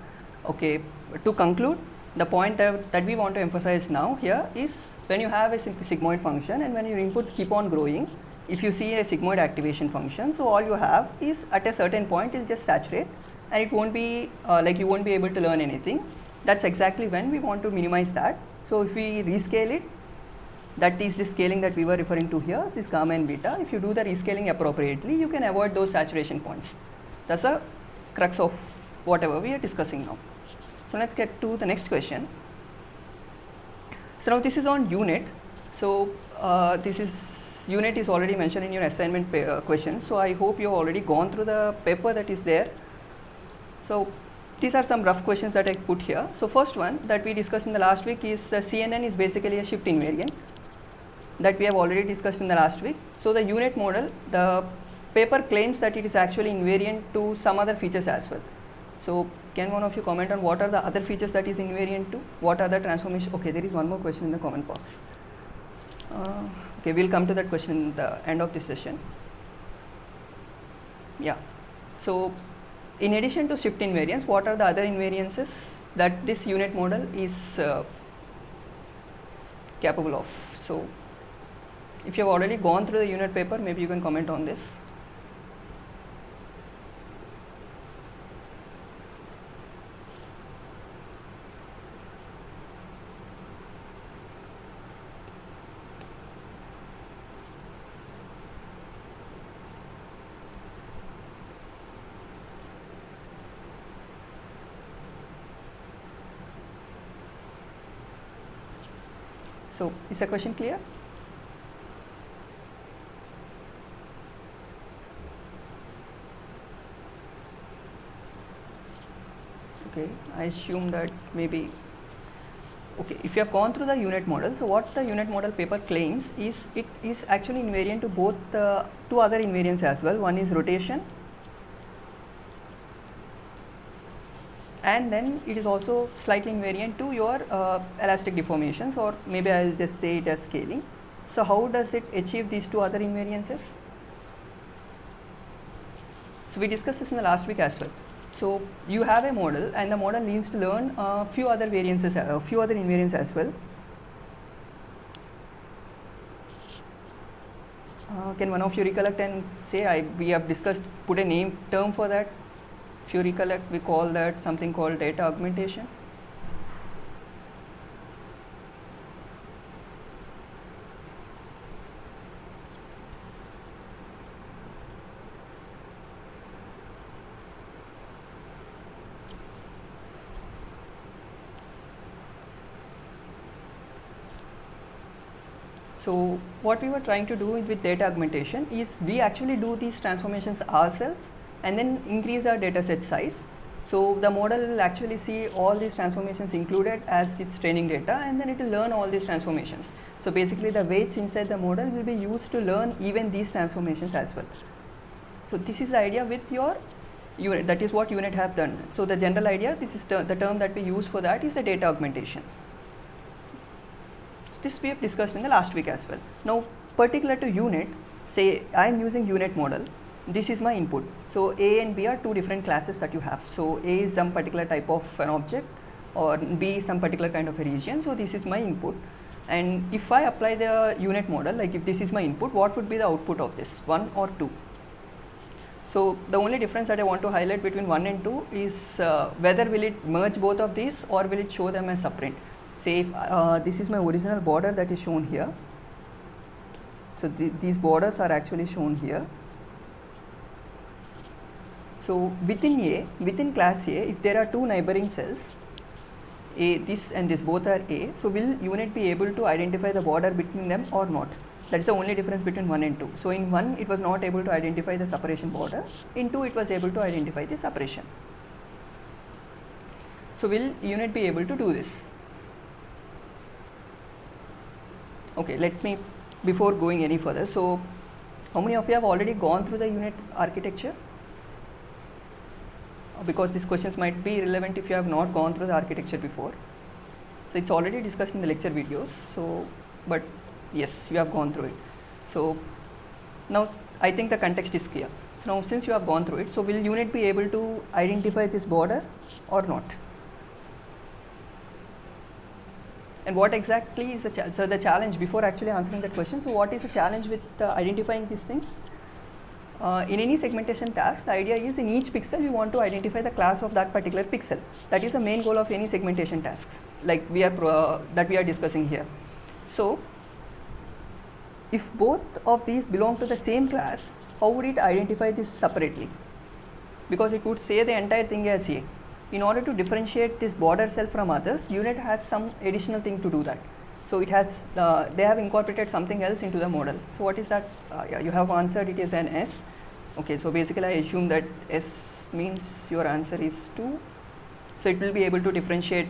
Okay, to conclude, the point that we want to emphasize now here is when you have a sigmoid function and when your inputs keep on growing, if you see a sigmoid activation function, so all you have is at a certain point it'll just saturate and it won't be like you won't be able to learn anything. That's exactly when we want to minimize that. So if we rescale it, That is the scaling that we were referring to here, this gamma and beta. If you do the rescaling appropriately, you can avoid those saturation points. That's the crux of whatever we are discussing now. So let's get to the next question. So now this is on unit. So this is unit is already mentioned in your assignment question. So I hope you have already gone through the paper that is there. So these are some rough questions that I put here. So first one that we discussed in the last week is CNN is basically a shift invariant that we have already discussed in the last week. So the unit model, the paper claims that it is actually invariant to some other features as well. So can one of you comment on what are the other features that is invariant to? What are the transformations? Okay, there is one more question in the comment box. Okay, we'll come to that question at the end of this session. Yeah. So in addition to shift invariance, what are the other invariances that this unit model is capable of? So if you have already gone through the unit paper, maybe you can comment on this. So is the question clear? Okay, I assume that maybe, okay, if you have gone through the unit model, so what the unit model paper claims is it is actually invariant to both the two other invariants as well. One is rotation, and then it is also slightly invariant to your elastic deformations, or maybe I will just say it as scaling. So how does it achieve these two other invariances? So we discussed this in the last week as well. So you have a model, and the model needs to learn a few other variances, a few other invariants as well. Can one of you recollect and say, we have discussed, put a name term for that? If you recollect, we call that something called data augmentation. So what we were trying to do with data augmentation is we actually do these transformations ourselves and then increase our data set size. So the model will actually see all these transformations included as its training data, and then it will learn all these transformations. So basically the weights inside the model will be used to learn even these transformations as well. So this is the idea with your unit, that is what unit have done. So the general idea, this is the term that we use for that is the data augmentation. This we have discussed in the last week as well. Now particular to unit, say I am using unit model, this is my input. So A and B are two different classes that you have. So A is some particular type of an object, or B is some particular kind of a region. So this is my input, and if I apply the unit model, like if this is my input, what would be the output of this, 1 or 2? So the only difference that I want to highlight between 1 and 2 is whether will it merge both of these or will it show them as separate. Say if this is my original border that is shown here. So these borders are actually shown here. So within class A, if there are two neighboring cells, A, this and this, both are A, so will unit be able to identify the border between them or not? That is the only difference between 1 and 2. So in 1 it was not able to identify the separation border, in 2 it was able to identify the separation. So will unit be able to do this? Okay, let me, before going any further, so how many of you have already gone through the unit architecture? Because these questions might be relevant if you have not gone through the architecture before. So it's already discussed in the lecture videos, so but yes, you have gone through it. So now I think the context is clear. So now since you have gone through it, so will unit be able to identify this border or not? And what exactly is the challenge? So the challenge, before actually answering that question, so what is the challenge with identifying these things? In any segmentation task, the idea is in each pixel you want to identify the class of that particular pixel. That is the main goal of any segmentation tasks, like that we are discussing here. So if both of these belong to the same class, how would it identify this separately? Because it would say the entire thing as A. In order to differentiate this border cell from others, unit has some additional thing to do that. So it has, they have incorporated something else into the model. So what is that? Yeah, you have answered it is an S. Okay, so basically I assume that S means your answer is 2. So it will be able to differentiate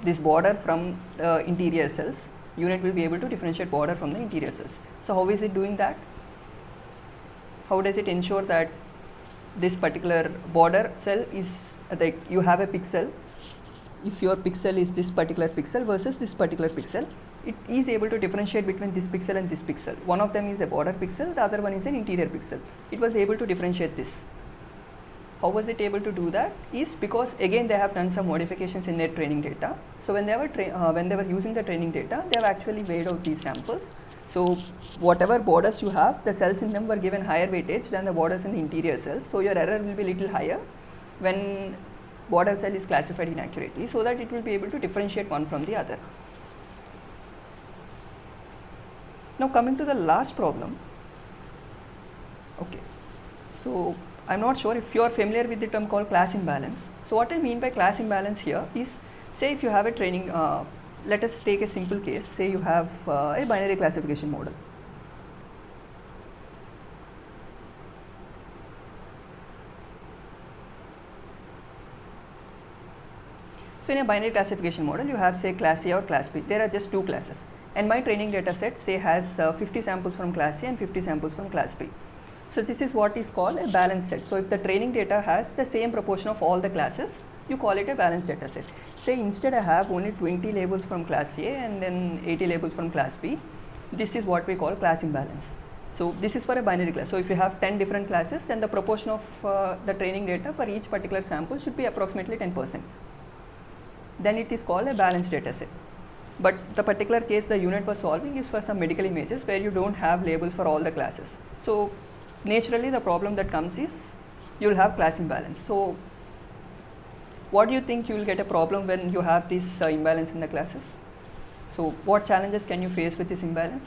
this border from the interior cells. Unit will be able to differentiate border from the interior cells. So how is it doing that? How does it ensure that this particular border cell is like you have a pixel? If your pixel is this particular pixel versus this particular pixel, it is able to differentiate between this pixel and this pixel. One of them is a border pixel, the other one is an interior pixel. It was able to differentiate this. How was it able to do that? Is because again they have done some modifications in their training data. So when they were using the training data, they have actually weighed out these samples. So whatever borders you have, the cells in them were given higher weightage than the borders in the interior cells. So your error will be little higher when border cell is classified inaccurately, so that it will be able to differentiate one from the other. Now coming to the last problem. Okay, so I'm not sure if you are familiar with the term called class imbalance. So what I mean by class imbalance here is, say if you have a training, let us take a simple case, say you have a binary classification model. So in a binary classification model, you have say class A or class B. There are just two classes, and my training data set say has 50 samples from class A and 50 samples from class B. So this is what is called a balanced set. So if the training data has the same proportion of all the classes, you call it a balanced data set. Say instead I have only 20 labels from class A and then 80 labels from class B. This is what we call class imbalance. So this is for a binary class. So if you have 10 different classes, then the proportion of the training data for each particular sample should be approximately 10%. Then it is called a balanced data set. But the particular case the unit was solving is for some medical images where you don't have labels for all the classes. So naturally the problem that comes is you will have class imbalance. So what do you think you will get a problem when you have this imbalance in the classes? So what challenges can you face with this imbalance?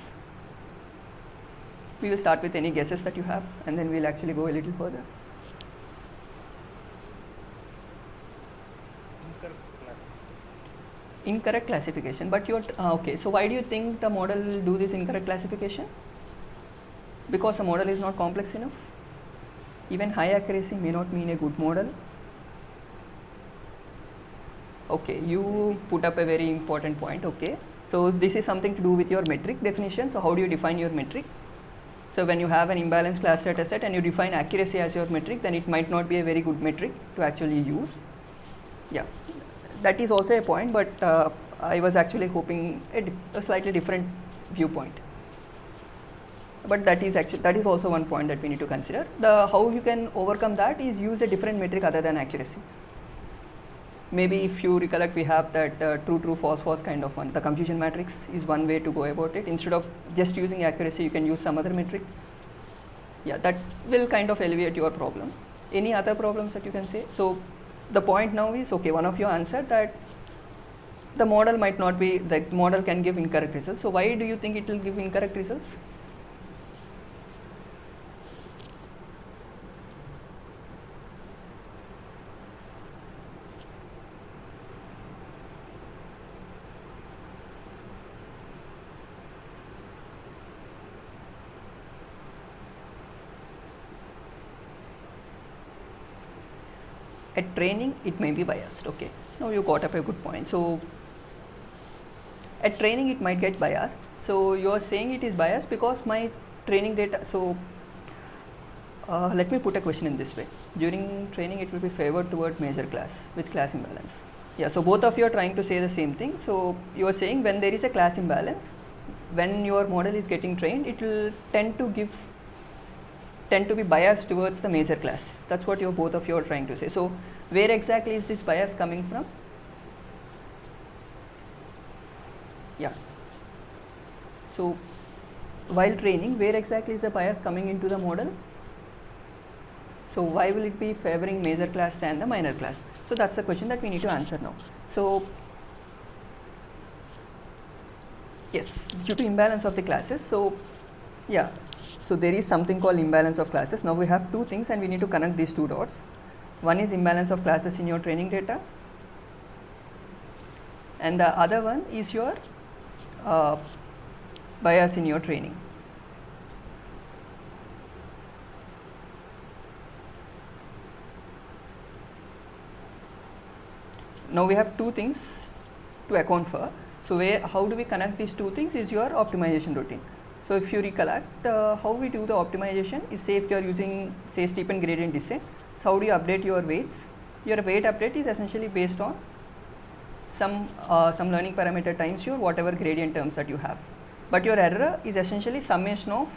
We will start with any guesses that you have, and then we will actually go a little further. Incorrect classification, but you're okay. So why do you think the model will do this incorrect classification? Because the model is not complex enough. Even high accuracy may not mean a good model. Okay, you put up a very important point. Okay, so this is something to do with your metric definition. So how do you define your metric? So when you have an imbalanced class data set and you define accuracy as your metric, then it might not be a very good metric to actually use. Yeah, that is also a point, but I was actually hoping a slightly different viewpoint. But that is also one point that we need to consider. How you can overcome that is use a different metric other than accuracy. Maybe if you recollect, we have that true, true, false, false kind of one. The confusion matrix is one way to go about it. Instead of just using accuracy, you can use some other metric. Yeah, that will kind of alleviate your problem. Any other problems that you can say? So the point now is, okay, one of you answered that the model might not be, the model can give incorrect results. So why do you think it will give incorrect results? At training, it may be biased. Okay, now you got up a good point. So at training, it might get biased. So you are saying it is biased because my training data. So let me put a question in this way. During training, it will be favored toward major class with class imbalance. Yeah, so both of you are trying to say the same thing. So you are saying when there is a class imbalance, when your model is getting trained, it will tend to be biased towards the major class. That's what both of you are trying to say. So where exactly is this bias coming from? Yeah. So while training, where exactly is the bias coming into the model? So why will it be favoring major class than the minor class? So that's the question that we need to answer now. So yes, due to imbalance of the classes, so Yeah, so there is something called imbalance of classes. Now we have two things and we need to connect these two dots. One is imbalance of classes in your training data, and the other one is your bias in your training. Now we have two things to account for. So how do we connect these two things is your optimization routine. So if you recollect, how we do the optimization is, say if you are using, say, steepened gradient descent, so how do you update your weights? Your weight update is essentially based on some learning parameter times your whatever gradient terms that you have. But your error is essentially summation of,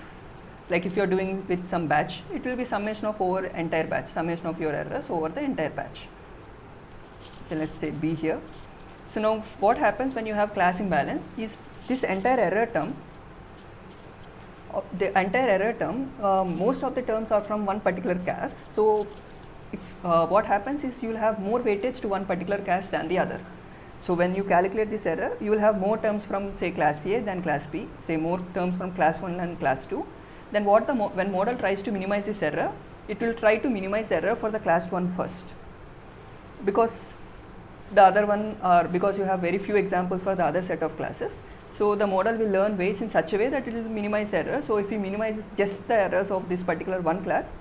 like if you are doing with some batch, it will be summation of over entire batch, summation of your errors over the entire batch. So let's say B here. So now what happens when you have class imbalance is this entire error term, most of the terms are from one particular class. So if what happens is you will have more weightage to one particular class than the other. So when you calculate this error, you will have more terms from, say, class A than class B, say more terms from class 1 than class 2. Then what when model tries to minimize this error, it will try to minimize the error for the class 1 first, because the other one, because you have very few examples for the other set of classes. So the model will learn weights in such a way that it will minimize error. So if we minimize just the errors of this particular one class,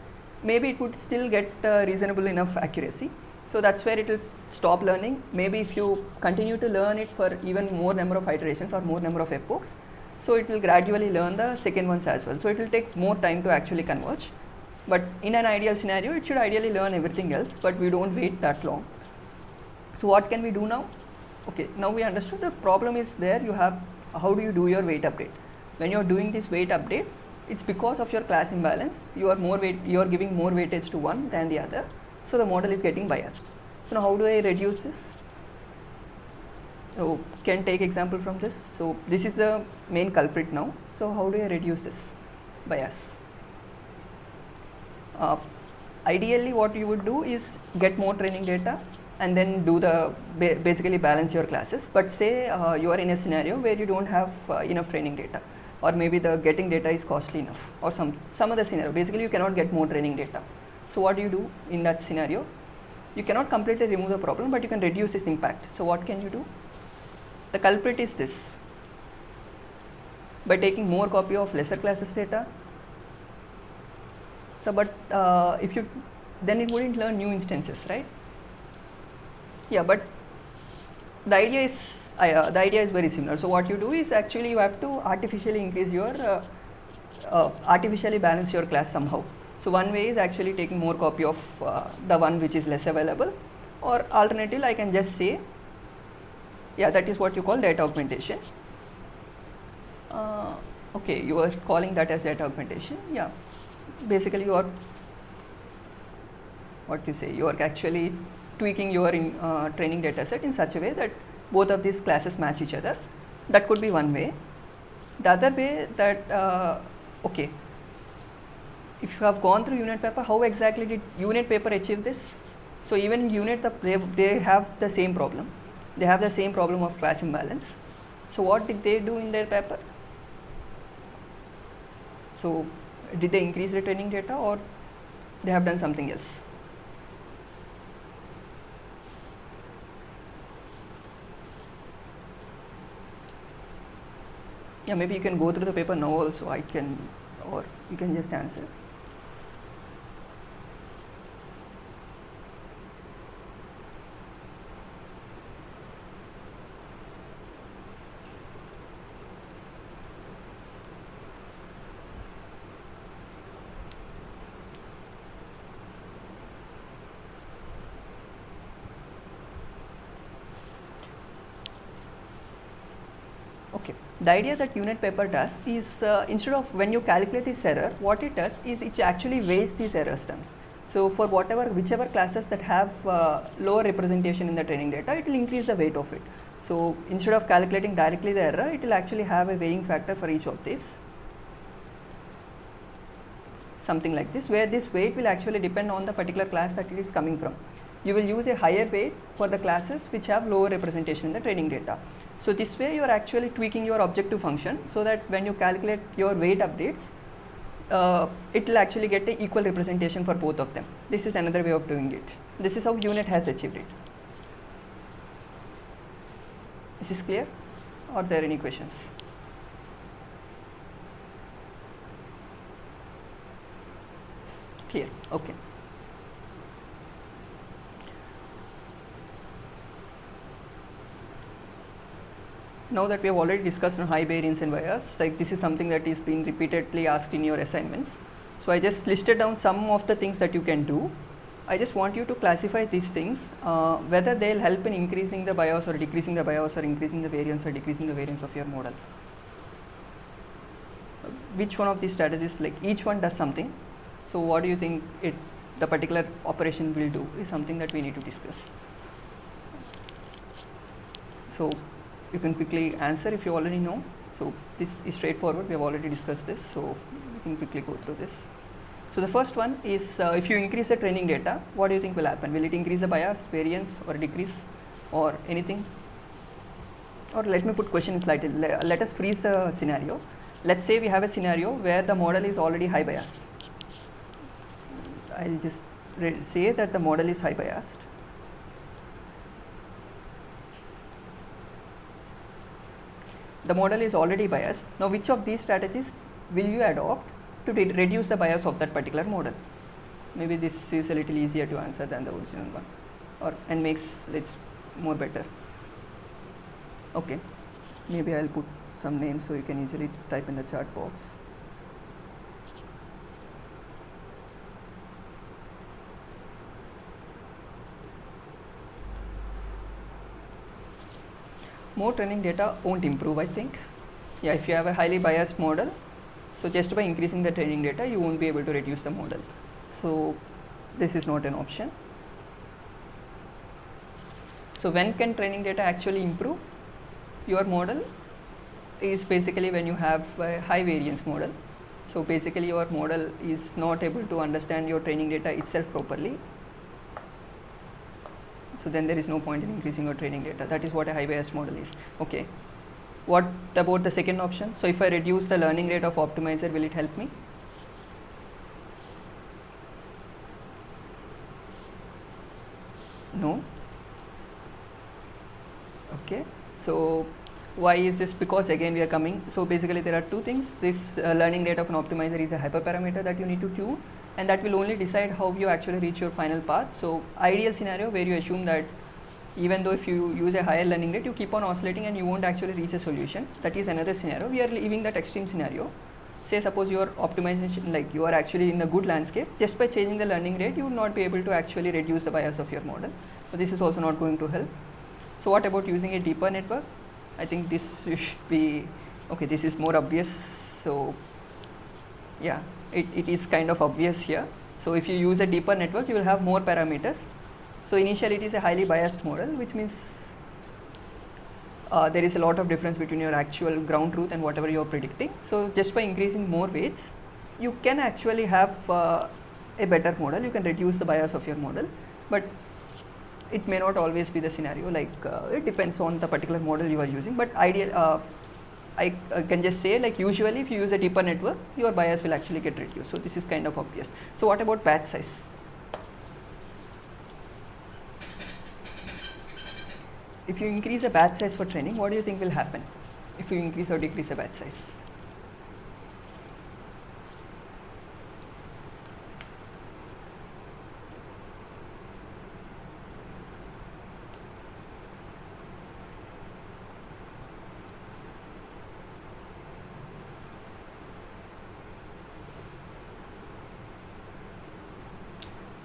maybe it would still get reasonable enough accuracy. So that's where it will stop learning. Maybe if you continue to learn it for even more number of iterations or more number of epochs, so it will gradually learn the second ones as well. So it will take more time to actually converge. But in an ideal scenario, it should ideally learn everything else, but we don't wait that long. So what can we do now? Okay, now we understood the problem is there. You have, how do you do your weight update? When you are doing this weight update, it's because of your class imbalance. You are giving more weightage to one than the other. So the model is getting biased. So now how do I reduce this? So can take example from this. So this is the main culprit now. So how do I reduce this bias? Ideally what you would do is get more training data and then do the basically balance your classes. But say you are in a scenario where you don't have enough training data, or maybe the getting data is costly enough, or some other scenario. Basically you cannot get more training data. So what do you do in that scenario? You cannot completely remove the problem, but you can reduce its impact. So what can you do? The culprit is this. By taking more copy of lesser classes data. So but if you, then it wouldn't learn new instances, right? Yeah, but the idea is very similar. So what you do is actually you have to artificially increase your artificially balance your class somehow. So one way is actually taking more copy of the one which is less available, or alternatively I can just say, yeah, that is what you call data augmentation. Okay, you are calling that as data augmentation. Yeah, basically you are, what you say, you are actually tweaking your training data set in such a way that both of these classes match each other. That could be one way. The other way that, okay, if you have gone through unit paper, how exactly did unit paper achieve this? So even in unit, they have the same problem. They have the same problem of class imbalance. So what did they do in their paper? So did they increase the training data, or they have done something else? Yeah, maybe you can go through the paper now also, or you can just answer. Okay, the idea that unit paper does is instead of when you calculate this error, what it does is it actually weighs these error terms. So for whichever classes that have lower representation in the training data, it will increase the weight of it. So instead of calculating directly the error, it will actually have a weighing factor for each of these. Something like this, where this weight will actually depend on the particular class that it is coming from. You will use a higher weight for the classes which have lower representation in the training data. So this way you are actually tweaking your objective function so that when you calculate your weight updates, it will actually get an equal representation for both of them. This is another way of doing it. This is how UNet has achieved it. Is this clear? Are there any questions? Clear, okay. Now that we have already discussed on high variance and bias, like this is something that is being repeatedly asked in your assignments. So I just listed down some of the things that you can do. I just want you to classify these things, whether they'll help in increasing the bias or decreasing the bias, or increasing the variance or decreasing the variance of your model. Which one of these strategies, like each one does something. So what do you think the particular operation will do is something that we need to discuss. So you can quickly answer if you already know. So this is straightforward, we have already discussed this, so we can quickly go through this. So the first one is, if you increase the training data, what do you think will happen? Will it increase the bias, variance, or decrease, or anything? Or let me put question slightly, let us freeze the scenario. Let's say we have a scenario where the model is already high biased. I'll just say that the model is high biased. The model is already biased. Now which of these strategies will you adopt to reduce the bias of that particular model? Maybe this is a little easier to answer than the original one, and makes it more better. Okay, maybe I'll put some names so you can easily type in the chat box. More training data won't improve, I think. Yeah, if you have a highly biased model, so just by increasing the training data, you won't be able to reduce the model. So this is not an option. So when can training data actually improve your model? Is basically when you have a high variance model. So basically your model is not able to understand your training data itself properly. So then there is no point in increasing your training data. That is what a high bias model is. Okay. What about the second option? So if I reduce the learning rate of optimizer, will it help me? No. Okay. So why is this? Because again we are coming, so basically there are two things. This learning rate of an optimizer is a hyperparameter that you need to tune, and that will only decide how you actually reach your final path. So ideal scenario where you assume that even though if you use a higher learning rate, you keep on oscillating and you won't actually reach a solution. That is another scenario. We are leaving that extreme scenario. Say suppose your optimization, like you are actually in a good landscape, just by changing the learning rate you will not be able to actually reduce the bias of your model. So this is also not going to help. So what about using a deeper network? I think this should be, okay, this is more obvious. So yeah, it is kind of obvious here. So if you use a deeper network, you will have more parameters. So initially it is a highly biased model, which means there is a lot of difference between your actual ground truth and whatever you are predicting. So just by increasing more weights, you can actually have a better model. You can reduce the bias of your model, but it may not always be the scenario. Like it depends on the particular model you are using. But ideal, I can just say, like usually if you use a deeper network, your bias will actually get reduced. So this is kind of obvious. So what about batch size? If you increase a batch size for training, what do you think will happen if you increase or decrease a batch size?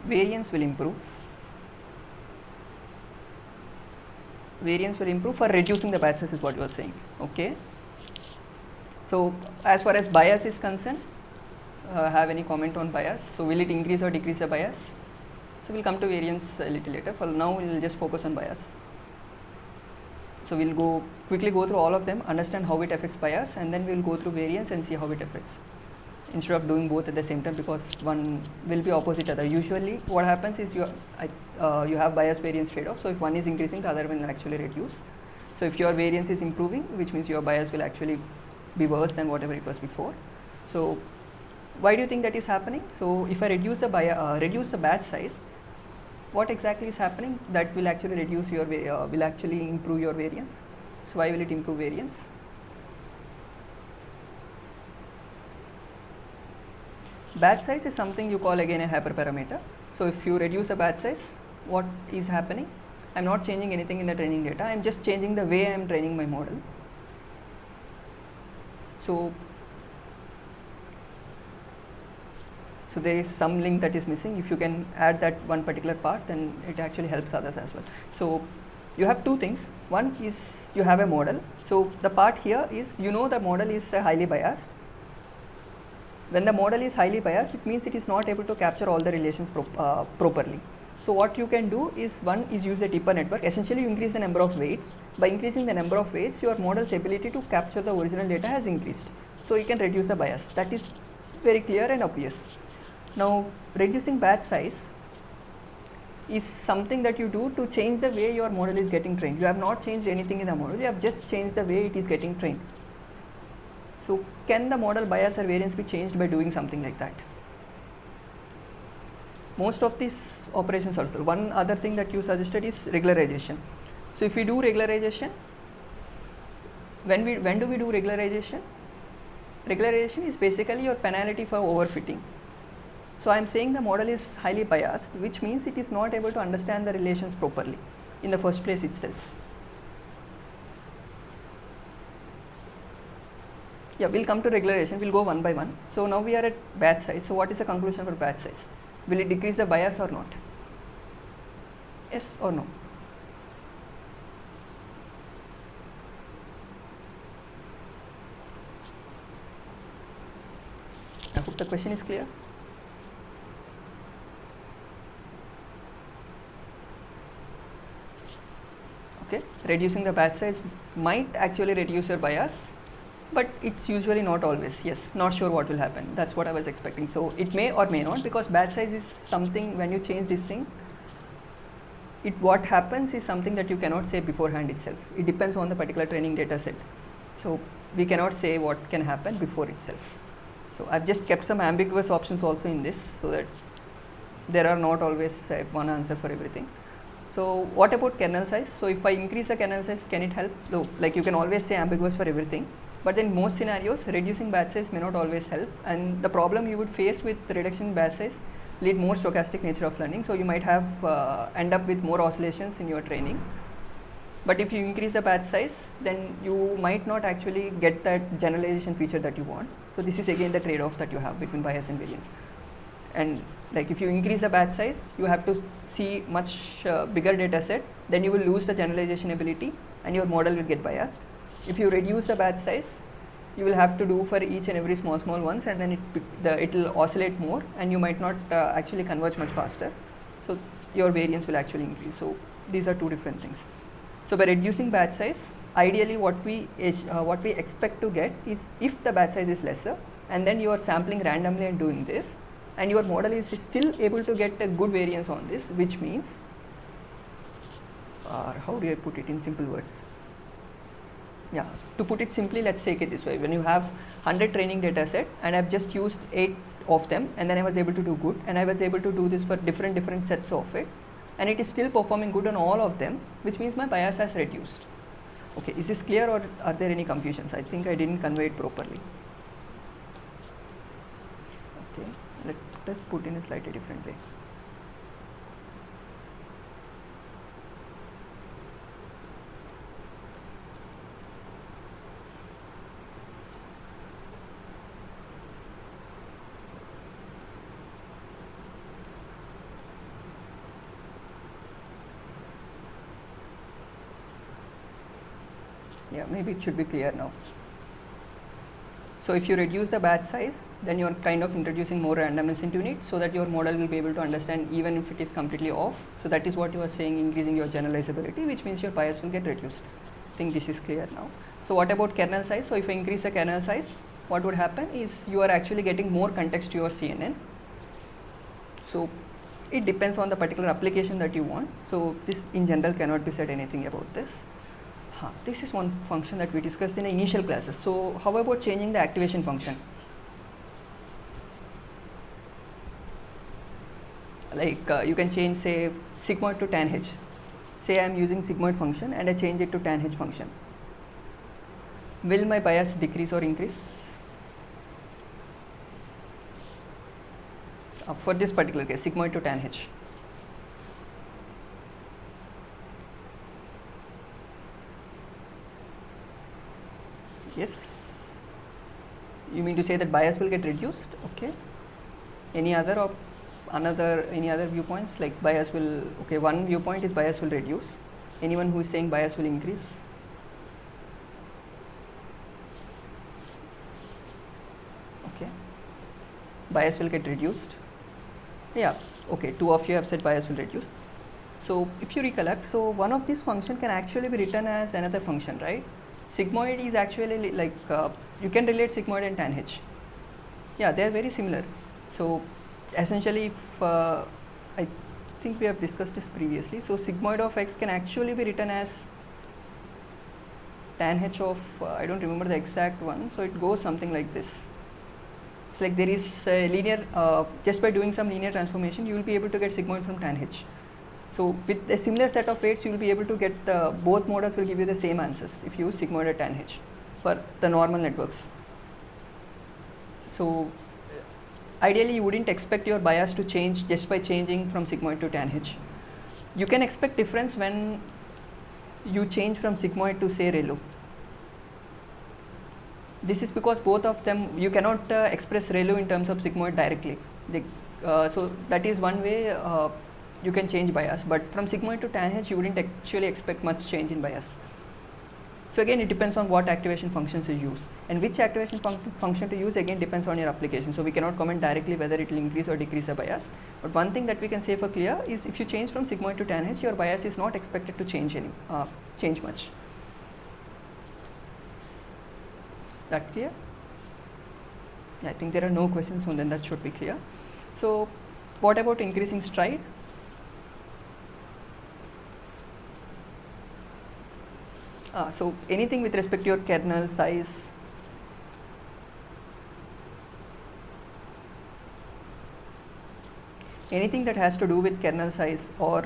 Variance will improve. Variance will improve for reducing the batch size is what you are saying. Okay. So as far as bias is concerned, have any comment on bias? So will it increase or decrease the bias? So we'll come to variance a little later. For now, we'll just focus on bias. So we'll quickly go through all of them, understand how it affects bias, and then we'll go through variance and see how it affects, instead of doing both at the same time, because one will be opposite other. Usually what happens is you have bias variance trade-off. So if one is increasing, the other one will actually reduce. So if your variance is improving, which means your bias will actually be worse than whatever it was before. So Why do you think that is happening? So if I reduce the batch size, what exactly is happening? That will actually reduce your will actually improve your variance. So why will it improve variance? Batch size is something you call again a hyperparameter. So if you reduce the batch size, what is happening? I'm not changing anything in the training data. I'm just changing the way I'm training my model. So there is some link that is missing. If you can add that one particular part, then it actually helps others as well. So you have two things. One is you have a model. So the part here is, you know, the model is highly biased. When the model is highly biased, it means it is not able to capture all the relations properly. So what you can do is, one is use a deeper network. Essentially you increase the number of weights. By increasing the number of weights, your model's ability to capture the original data has increased. So you can reduce the bias. That is very clear and obvious. Now reducing batch size is something that you do to change the way your model is getting trained. You have not changed anything in the model, you have just changed the way it is getting trained. So can the model bias or variance be changed by doing something like that? Most of these operations also. One other thing that you suggested is regularization. So if we do regularization, when do we do regularization? Regularization is basically your penalty for overfitting. So I am saying the model is highly biased, which means it is not able to understand the relations properly in the first place itself. Yeah, we'll come to regularization, we'll go one by one. So now we are at batch size. So what is the conclusion for batch size? Will it decrease the bias or not? Yes or no? I hope the question is clear. Okay, reducing the batch size might actually reduce your bias, but it's usually not always. Yes, not sure what will happen. That's what I was expecting. So it may or may not, because batch size is something, when you change this thing, what happens is something that you cannot say beforehand itself. It depends on the particular training data set. So we cannot say what can happen before itself. So I've just kept some ambiguous options also in this, so that there are not always one answer for everything. So what about kernel size? So if I increase the kernel size, can it help? So like you can always say ambiguous for everything, but in most scenarios, reducing batch size may not always help. And the problem you would face with the reduction in batch size lead more stochastic nature of learning. So you might have end up with more oscillations in your training. But if you increase the batch size, then you might not actually get that generalization feature that you want. So this is again the trade-off that you have between bias and variance. And like if you increase the batch size, you have to see much bigger data set, then you will lose the generalization ability and your model will get biased. If you reduce the batch size, you will have to do for each and every small ones, and then it will oscillate more, and you might not actually converge much faster. So your variance will actually increase. So these are two different things. So by reducing batch size, ideally what we expect to get is, if the batch size is lesser and then you are sampling randomly and doing this, and your model is still able to get a good variance on this, which means, how do I put it in simple words? Yeah, to put it simply, let's take it this way. When you have 100 training data set and I've just used 8 of them, and then I was able to do good, and I was able to do this for different sets of it, and it is still performing good on all of them, which means my bias has reduced. Okay, is this clear, or are there any confusions? I think I didn't convey it properly. Okay, let's put in a slightly different way. Yeah, maybe it should be clear now. So if you reduce the batch size, then you're kind of introducing more randomness into it, so that your model will be able to understand even if it is completely off. So that is what you are saying, increasing your generalizability, which means your bias will get reduced. I think this is clear now. So what about kernel size? So if I increase the kernel size, what would happen is you are actually getting more context to your CNN. So it depends on the particular application that you want. So this in general cannot be said anything about this. This is one function that we discussed in the initial classes. So how about changing the activation function? like you can change, say, sigmoid to tan h. Say I am using sigmoid function and I change it to tan h function. Will my bias decrease or increase? For this particular case, sigmoid to tan h. Yes. You mean to say that bias will get reduced? Okay. Any other any other viewpoints, like bias will, okay, one viewpoint is bias will reduce. Anyone who is saying bias will increase? Okay. Bias will get reduced. Yeah. Okay. Two of you have said bias will reduce. So if you recollect, so one of these function can actually be written as another function, right? Sigmoid is actually like you can relate sigmoid and tan h. Yeah, they are very similar. So essentially, if I think we have discussed this previously. So sigmoid of x can actually be written as tan h of I don't remember the exact one. So it goes something like this. It's like there is a linear, just by doing some linear transformation, you will be able to get sigmoid from tan h. So with a similar set of weights, you will be able to get both models will give you the same answers if you use sigmoid or tan h for the normal networks. So ideally, you wouldn't expect your bias to change just by changing from sigmoid to tan h. You can expect difference when you change from sigmoid to, say, ReLU. This is because both of them, you cannot express ReLU in terms of sigmoid directly. So that is one way you can change bias, but from sigmoid to tan h, you wouldn't actually expect much change in bias. So again, it depends on what activation functions you use, and which activation function to use again depends on your application. So we cannot comment directly whether it will increase or decrease the bias. But one thing that we can say for clear is if you change from sigmoid to tan h, your bias is not expected to change much. Is that clear? I think there are no questions, so then that should be clear. So what about increasing stride? So anything with respect to your kernel size, anything that has to do with kernel size or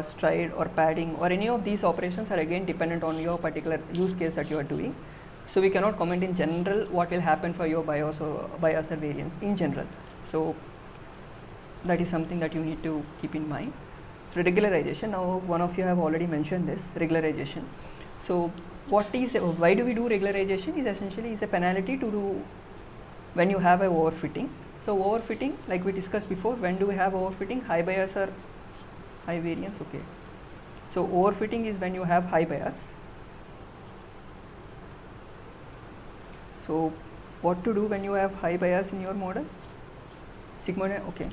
stride or padding or any of these operations are again dependent on your particular use case that you are doing. So we cannot comment in general what will happen for your bias or variance in general. So that is something that you need to keep in mind. So regularization, now one of you have already mentioned this, regularization. So why do we do regularization is essentially is a penalty to do when you have a overfitting. So overfitting, like we discussed before, when do we have overfitting? High bias or high variance? Okay. So overfitting is when you have high bias. So what to do when you have high bias in your model? Sigmoid, okay.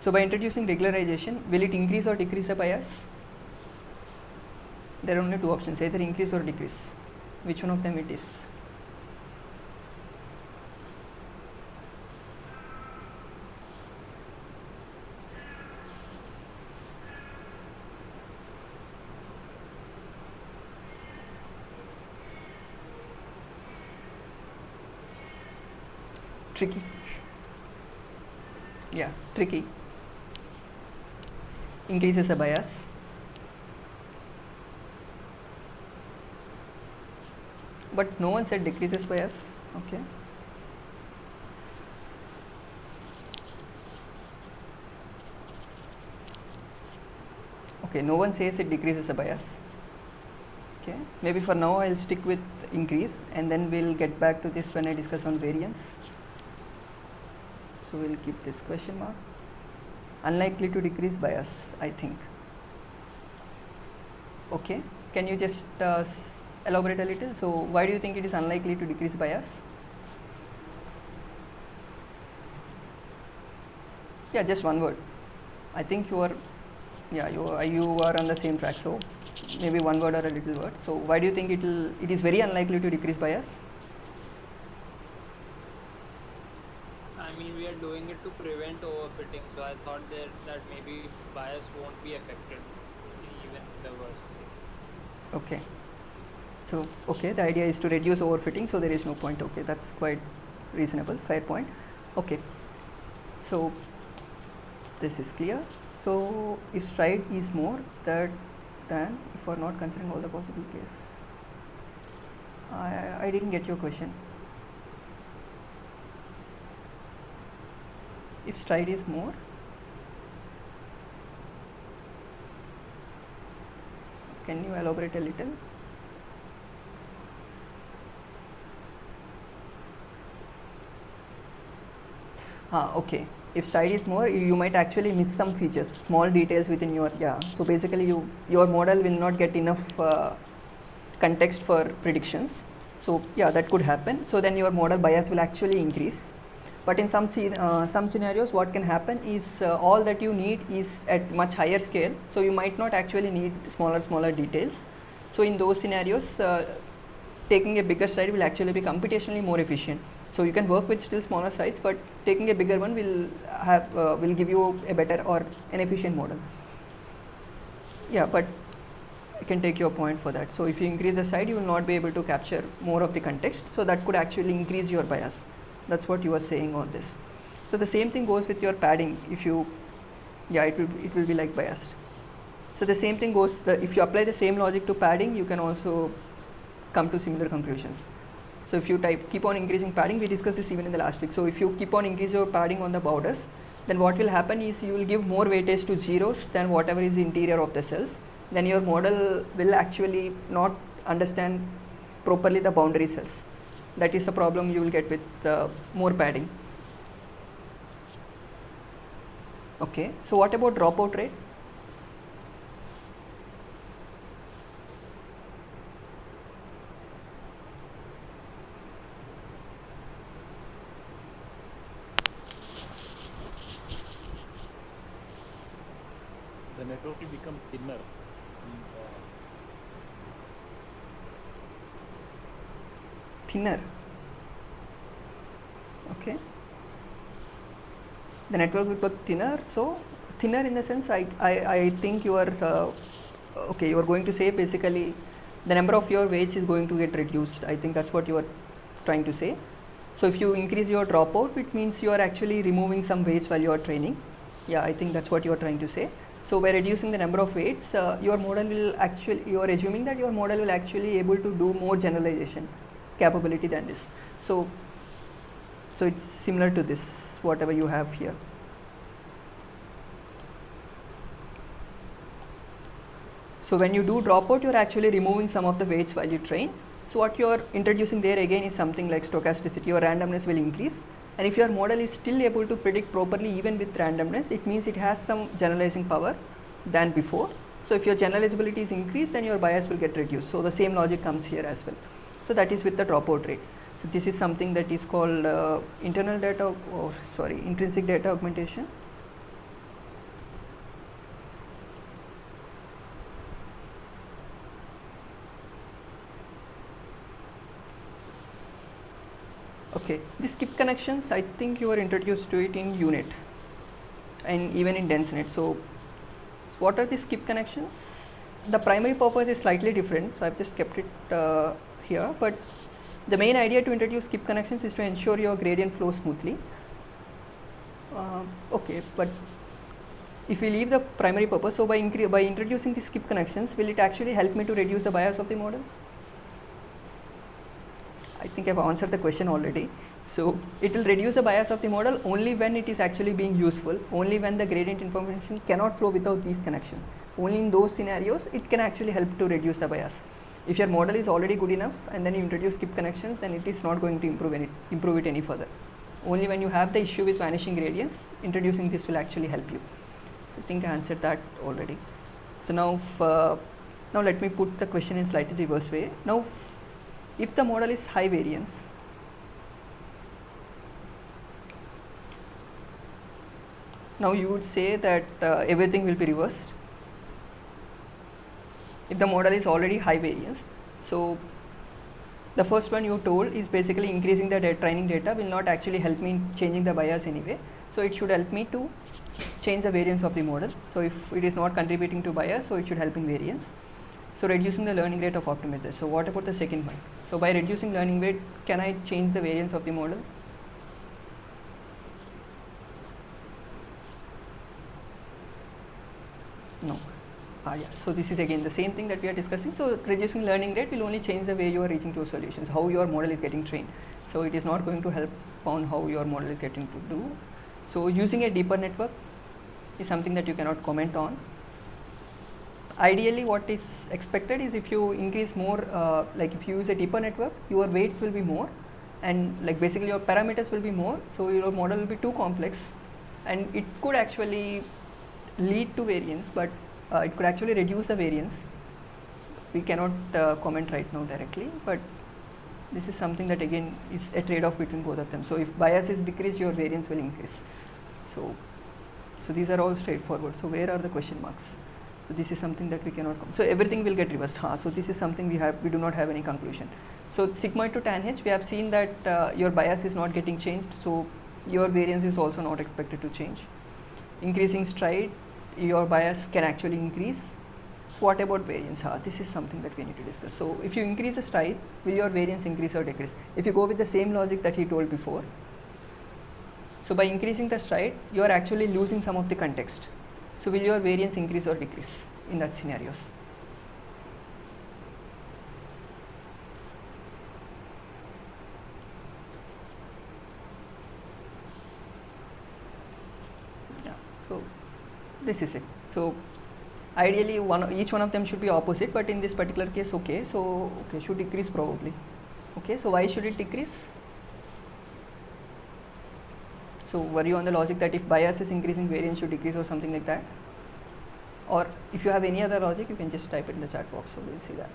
So by introducing regularization, will it increase or decrease the bias? There are only two options, either increase or decrease. Which one of them it is? Tricky. Yeah, tricky. Increases the bias. But no one said decreases bias. Okay. Okay, no one says it decreases the bias. Okay, maybe for now I'll stick with increase, and then we'll get back to this when I discuss on variance. So we'll keep this question mark. Unlikely to decrease bias, I think. Okay, can you just elaborate a little? So why do you think it is unlikely to decrease bias? Yeah, just one word. I think you are on the same track. So maybe one word or a little word. So why do you think it is very unlikely to decrease bias? I mean, we are doing it to prevent overfitting, so I thought that maybe bias won't be affected even in the worst case. Okay. So, okay, the idea is to reduce overfitting, so there is no point. Okay, that's quite reasonable, fair point. Okay. So, this is clear. So if stride is more that than if you are not considering all the possible cases. I didn't get your question. If stride is more, can you elaborate a little? Okay. If stride is more, you might actually miss some features, small details within your, so basically your model will not get enough context for predictions. So that could happen. So then your model bias will actually increase. But in some scenarios, what can happen is all that you need is at much higher scale. So you might not actually need smaller details. So in those scenarios, taking a bigger stride will actually be computationally more efficient. So you can work with still smaller strides, but taking a bigger one will give you a better or an efficient model. But I can take your point for that. So if you increase the stride, you will not be able to capture more of the context. So that could actually increase your bias. That's what you are saying on this. So the same thing goes with your padding. If you, it will be like biased. So the same thing goes, if you apply the same logic to padding, you can also come to similar conclusions. So if you keep on increasing padding, we discussed this even in the last week. So if you keep on increasing your padding on the borders, then what will happen is you will give more weightage to zeros than whatever is the interior of the cells. Then your model will actually not understand properly the boundary cells. That is the problem you will get with more padding. Okay, so what about dropout rate? The network will become thinner. Thinner. Okay. The network will become thinner. So thinner in the sense, I think you are okay. You are going to say basically the number of your weights is going to get reduced. I think that's what you are trying to say. So if you increase your dropout, it means you are actually removing some weights while you are training. I think that's what you are trying to say. So by reducing the number of weights, your model will actually, you are assuming that your model will actually able to do more generalization capability than this. So it's similar to this, whatever you have here. So when you do dropout, you're actually removing some of the weights while you train. So what you're introducing there again is something like stochasticity, or randomness will increase. And if your model is still able to predict properly even with randomness, it means it has some generalizing power than before. So if your generalizability is increased, then your bias will get reduced. So the same logic comes here as well. So that is with the dropout rate. So this is something that is called intrinsic data augmentation. Okay, the skip connections, I think you were introduced to it in unit and even in DenseNet. So what are the skip connections? The primary purpose is slightly different, so I've just kept it here, but the main idea to introduce skip connections is to ensure your gradient flows smoothly. Okay, but if we leave the primary purpose, so by introducing the skip connections, will it actually help me to reduce the bias of the model? I think I've answered the question already. So it will reduce the bias of the model only when it is actually being useful, only when the gradient information cannot flow without these connections. Only in those scenarios it can actually help to reduce the bias. If your model is already good enough and then you introduce skip connections, then it is not going to improve it any further. Only when you have the issue with vanishing gradients, introducing this will actually help you. I think I answered that already. So now let me put the question in slightly reverse way. Now if the model is high variance, now you would say that everything will be reversed. If the model is already high variance, so the first one you told is basically increasing the training data will not actually help me in changing the bias anyway. So it should help me to change the variance of the model. So if it is not contributing to bias, so it should help in variance. So reducing the learning rate of optimizer. So what about the second one? So by reducing learning rate, can I change the variance of the model? No. Yeah. So this is again the same thing that we are discussing. So reducing learning rate will only change the way you are reaching to solutions, how your model is getting trained. So it is not going to help on how your model is getting to do. So using a deeper network is something that you cannot comment on. Ideally, what is expected is if you increase more, like if you use a deeper network, your weights will be more, and like basically your parameters will be more. So your model will be too complex, and it could actually lead to variance, but it could actually reduce the variance. We cannot comment right now directly, but this is something that again is a trade-off between both of them. So if bias is decreased, your variance will increase. So these are all straightforward. So where are the question marks? So this is something that we cannot. So everything will get reversed. So this is something we do not have any conclusion. So sigmoid to tan h, we have seen that your bias is not getting changed. So your variance is also not expected to change. Increasing stride, your bias can actually increase. What about variance? This is something that we need to discuss. So if you increase the stride, will your variance increase or decrease? If you go with the same logic that he told before, so by increasing the stride, you are actually losing some of the context. So will your variance increase or decrease in that scenarios? Yeah. So this is it. So ideally, each one of them should be opposite, but in this particular case, okay. So okay, should decrease probably. Okay. So why should it decrease? So were you on the logic that if bias is increasing, variance should decrease or something like that? Or if you have any other logic, you can just type it in the chat box, so we'll see that.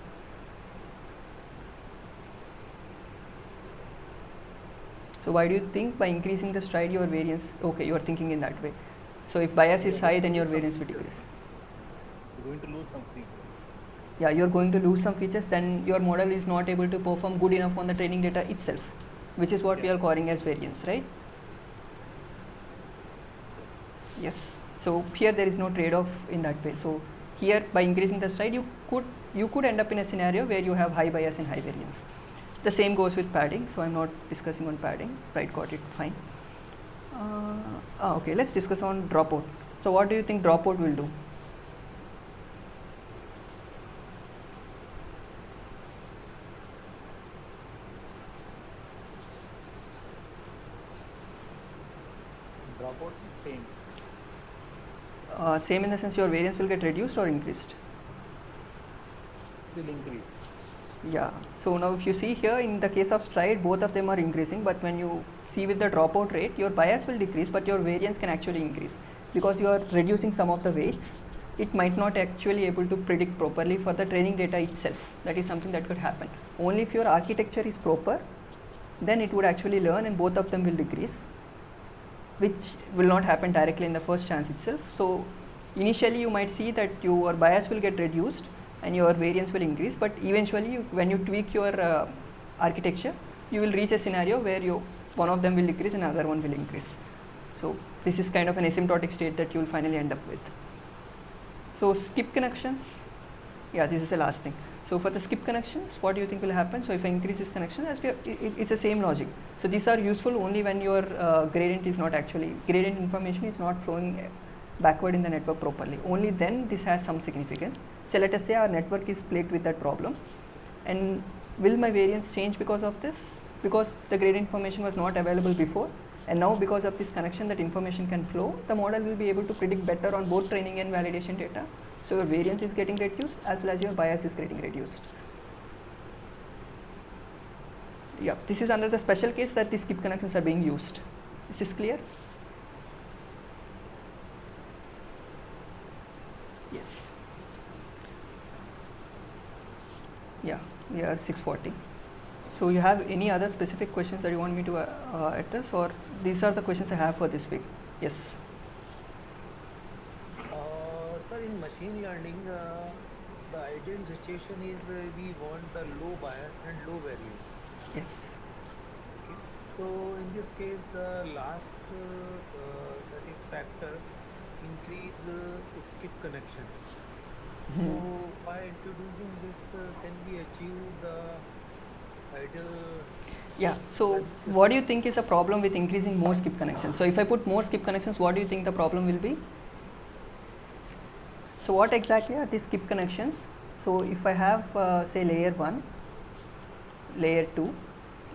So why do you think by increasing the stride, your variance, okay, you are thinking in that way. So if bias is high, then your variance will decrease. You're going to lose some features. Yeah, you're going to lose some features, then your model is not able to perform good enough on the training data itself, which is what we are calling as variance, right? Yes. So here there is no trade-off in that way. So here by increasing the stride, you could end up in a scenario where you have high bias and high variance. The same goes with padding. So I'm not discussing on padding. Right, got it, fine. Okay, let's discuss on dropout. So what do you think dropout will do? Dropout is same. Same in the sense your variance will get reduced or increased? Will increase. Yeah. So now if you see here in the case of stride, both of them are increasing, but when you see with the dropout rate, your bias will decrease, but your variance can actually increase because you are reducing some of the weights. It might not actually able to predict properly for the training data itself. That is something that could happen. Only if your architecture is proper, then it would actually learn and both of them will decrease, which will not happen directly in the first chance itself. So initially you might see that your bias will get reduced and your variance will increase, but eventually when you tweak your architecture, you will reach a scenario where one of them will decrease and another one will increase. So this is kind of an asymptotic state that you will finally end up with. So skip connections, yeah, this is the last thing. So for the skip connections, what do you think will happen? So if I increase this connection, it's the same logic. So these are useful only when your gradient information is not flowing backward in the network properly. Only then this has some significance. So let us say our network is plagued with that problem, and will my variance change because of this? Because the gradient information was not available before, and now because of this connection that information can flow, the model will be able to predict better on both training and validation data. So your variance is getting reduced as well as your bias is getting reduced. Yeah, this is under the special case that the skip connections are being used. Is this clear? Yes. Yeah, we are 6:40. So you have any other specific questions that you want me to address, or these are the questions I have for this week? Yes. Sir, in machine learning, the ideal situation is we want the low bias and low variance. Yes. Okay. So in this case, the last that is factor increase skip connection. So by introducing this, can we achieve the ideal? Yeah. So what do you think is a problem with increasing more skip connections? So if I put more skip connections, what do you think the problem will be? So what exactly are these skip connections? So if I have say layer 1, layer 2,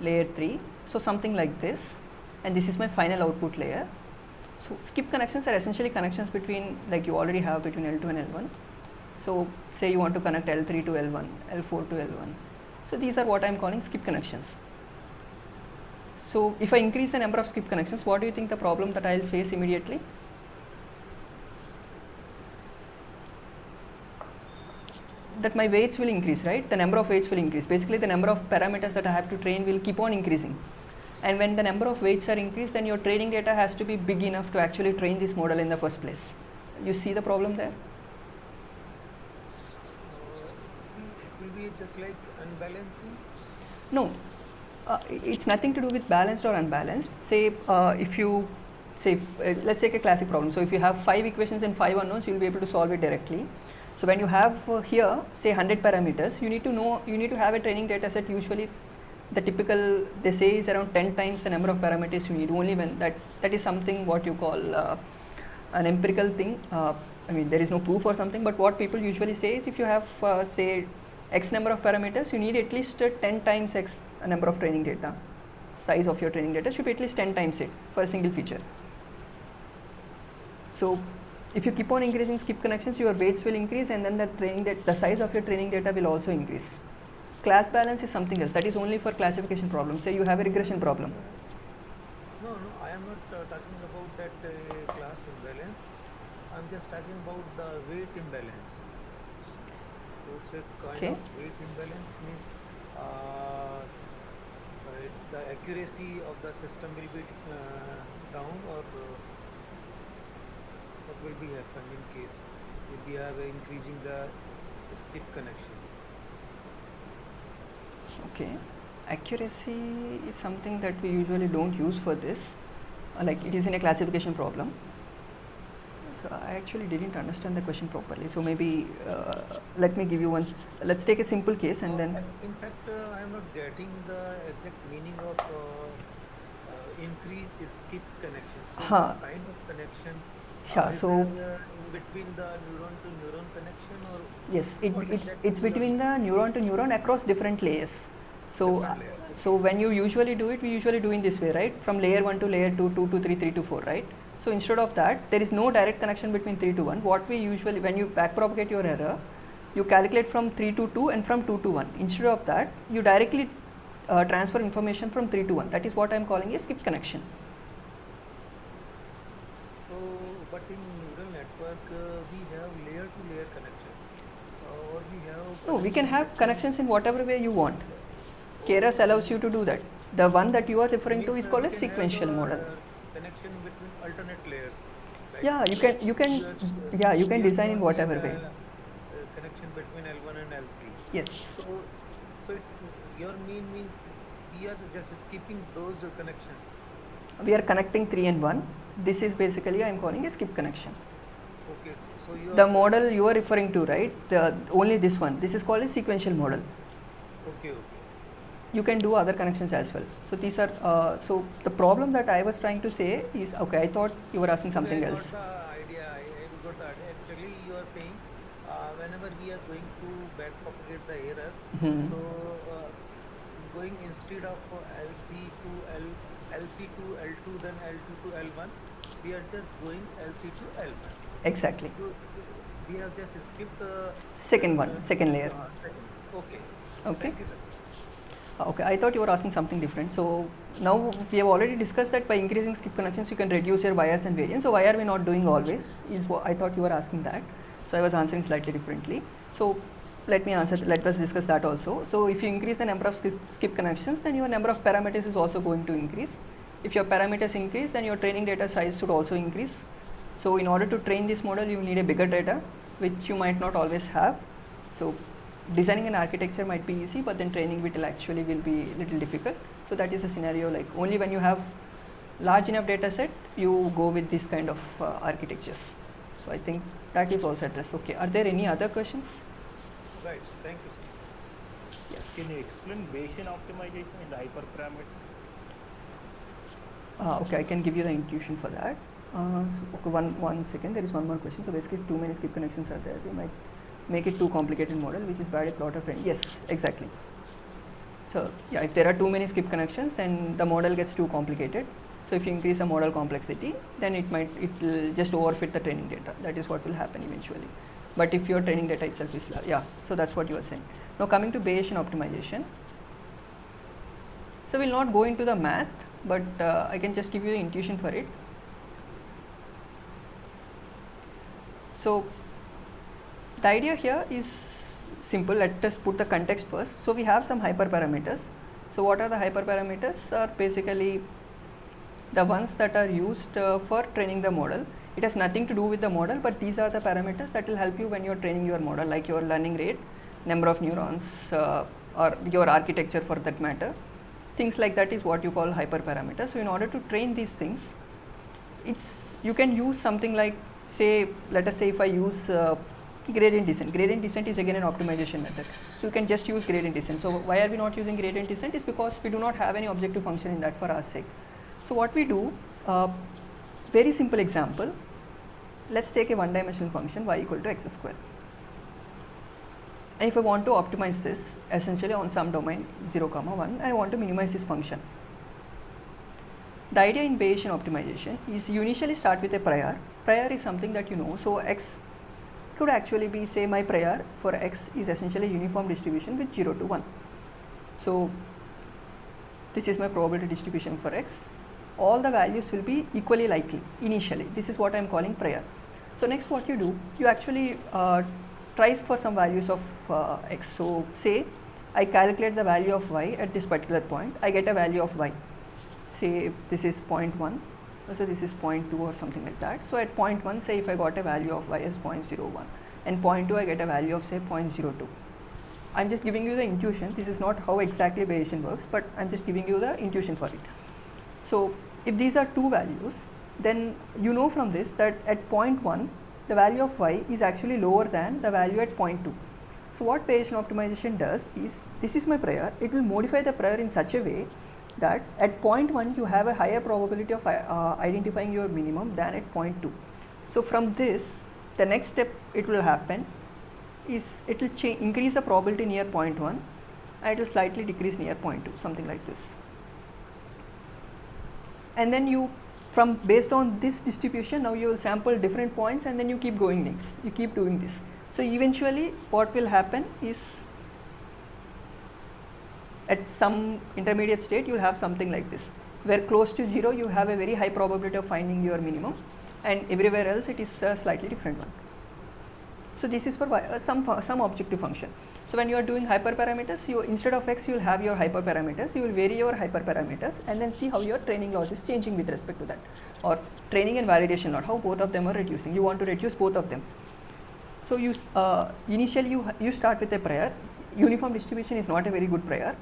layer 3, so something like this, and this is my final output layer. So skip connections are essentially connections between, like you already have between L2 and L1. So say you want to connect L3 to L1, L4 to L1. So these are what I am calling skip connections. So if I increase the number of skip connections, what do you think the problem that I will face immediately? That my weights will increase, right? The number of weights will increase. Basically, the number of parameters that I have to train will keep on increasing. And when the number of weights are increased, then your training data has to be big enough to actually train this model in the first place. You see the problem there? It will be just like unbalancing. No, it's nothing to do with balanced or unbalanced. Say if you say let's take a classic problem. So if you have 5 equations and 5 unknowns, you will be able to solve it directly. So when you have here say 100 parameters, you need to have a training data set. Usually the typical they say is around 10 times the number of parameters you need. Only when that is something what you call an empirical thing. I mean, there is no proof or something, but what people usually say is if you have say x number of parameters, you need at least 10 times x number of training data. Size of your training data should be at least 10 times it for a single feature. So if you keep on increasing skip connections, your weights will increase, and then the size of your training data will also increase. Class balance is something else. That is only for classification problems. Say you have a regression problem. No, I am not talking about that class imbalance. I am just talking about the weight imbalance. So it's a kind of weight imbalance means the accuracy of the system will be down, or what will be happen in case if we are increasing the skip connections. Okay, accuracy is something that we usually don't use for this, like it is in a classification problem. So I actually didn't understand the question properly. So maybe let me give you one. Let's take a simple case and then. In fact, I am not getting the exact meaning of increase skip connections. So what kind of connection? Is So there, in between the neuron to neuron connection, or yes, it's between the neuron to neuron across different layers. So so when you usually do it, we usually do in this way, right? From layer 1 to layer 2, 2 to 3, 3 to 4, right? So instead of that, there is no direct connection between 3 to 1. What we usually, when you backpropagate your error, you calculate from 3 to 2 and from 2 to 1. Instead of that, you directly transfer information from 3 to 1. That is what I am calling a skip connection. So, but in neural network, we have layer to layer connections, or we have. No, we can have connections in whatever way you want. Keras allows you to do that. The one that you are referring to is called a sequential model. Connection between alternate layers. Like yeah, you can design in whatever way. Connection between L1 and L3. Yes. So your means we are just skipping those connections. We are connecting 3 and 1. This is basically I am calling a skip connection. Okay. So you the model you are referring to, right? Only this one. This is called a sequential model. Okay. You can do other connections as well. So these are so the problem that I was trying to say is, okay, I thought you were asking something else. I got the idea. I got that. Actually, you are saying whenever we are going to backpropagate the error, so going instead of L3 to L3 to L2, then L2 to L1, we are just going L3 to L1. Exactly. So we have just skipped the second layer. Okay. Thank you, sir. Okay, I thought you were asking something different. So now we have already discussed that by increasing skip connections you can reduce your bias and variance. So why are we not doing always is what I thought you were asking that. So I was answering slightly differently. So let us discuss that also. So if you increase the number of skip connections, then your number of parameters is also going to increase. If your parameters increase, then your training data size should also increase. So in order to train this model, you need a bigger data, which you might not always have. So designing an architecture might be easy, but then training it will be a little difficult. So that is a scenario, like only when you have large enough data set, you go with this kind of architectures. So I think that is also addressed. Okay, are there any other questions? Right, thank you. Yes. Can you explain Bayesian optimization in the hyperparameter? Okay, I can give you the intuition for that. Okay, one second, there is one more question. So basically too many skip connections are there. We might make it too complicated model, which is bad if lot of training. Yes, exactly. So yeah, if there are too many skip connections, then the model gets too complicated. So if you increase the model complexity, then it will just overfit the training data. That is what will happen eventually. But if your training data itself is large, yeah, so that's what you are saying. Now coming to Bayesian optimization. So we'll not go into the math, but I can just give you the intuition for it. So the idea here is simple. Let us put the context first. So we have some hyperparameters. So what are the hyperparameters? Are basically the ones that are used for training the model. It has nothing to do with the model, but these are the parameters that will help you when you are training your model, like your learning rate, number of neurons, or your architecture for that matter. Things like that is what you call hyperparameters. So in order to train these things, you can use something like, say, let us say if I use gradient descent. Gradient descent is again an optimization method. So you can just use gradient descent. So why are we not using gradient descent? Is because we do not have any objective function in that for our sake. So what we do, very simple example. Let's take a one-dimensional function y equal to x square. And if I want to optimize this essentially on some domain 0, 1, I want to minimize this function. The idea in Bayesian optimization is you initially start with a prior. Prior is something that you know. So x could actually be, say, my prior for x is essentially a uniform distribution with 0 to 1. So this is my probability distribution for x. All the values will be equally likely initially. This is what I am calling prior. So next what you do, you actually try for some values of x. So say I calculate the value of y at this particular point, I get a value of y. Say this is 0.1, so this is 0.2 or something like that. So at 0.1, say if I got a value of y as 0.01, and 0.2 I get a value of say 0.02. I'm just giving you the intuition. This is not how exactly Bayesian works, but I'm just giving you the intuition for it. So if these are two values, then you know from this that at 0.1 the value of y is actually lower than the value at 0.2. So what Bayesian optimization does is, this is my prior, it will modify the prior in such a way that at 0.1 you have a higher probability of identifying your minimum than at 0.2. So from this, the next step it will happen is it will increase the probability near 0.1 and it will slightly decrease near 0.2, something like this. And then you, based on this distribution, now you will sample different points and then you keep going next. You keep doing this. So eventually what will happen is, at some intermediate state you will have something like this, where close to 0 you have a very high probability of finding your minimum, and everywhere else it is a slightly different one. So this is for some objective function. So when you are doing hyperparameters, instead of x you will have your hyperparameters, you will vary your hyperparameters and then see how your training loss is changing with respect to that, or training and validation loss, how both of them are reducing. You want to reduce both of them. So you initially you start with a prior. Uniform distribution is not a very good prior.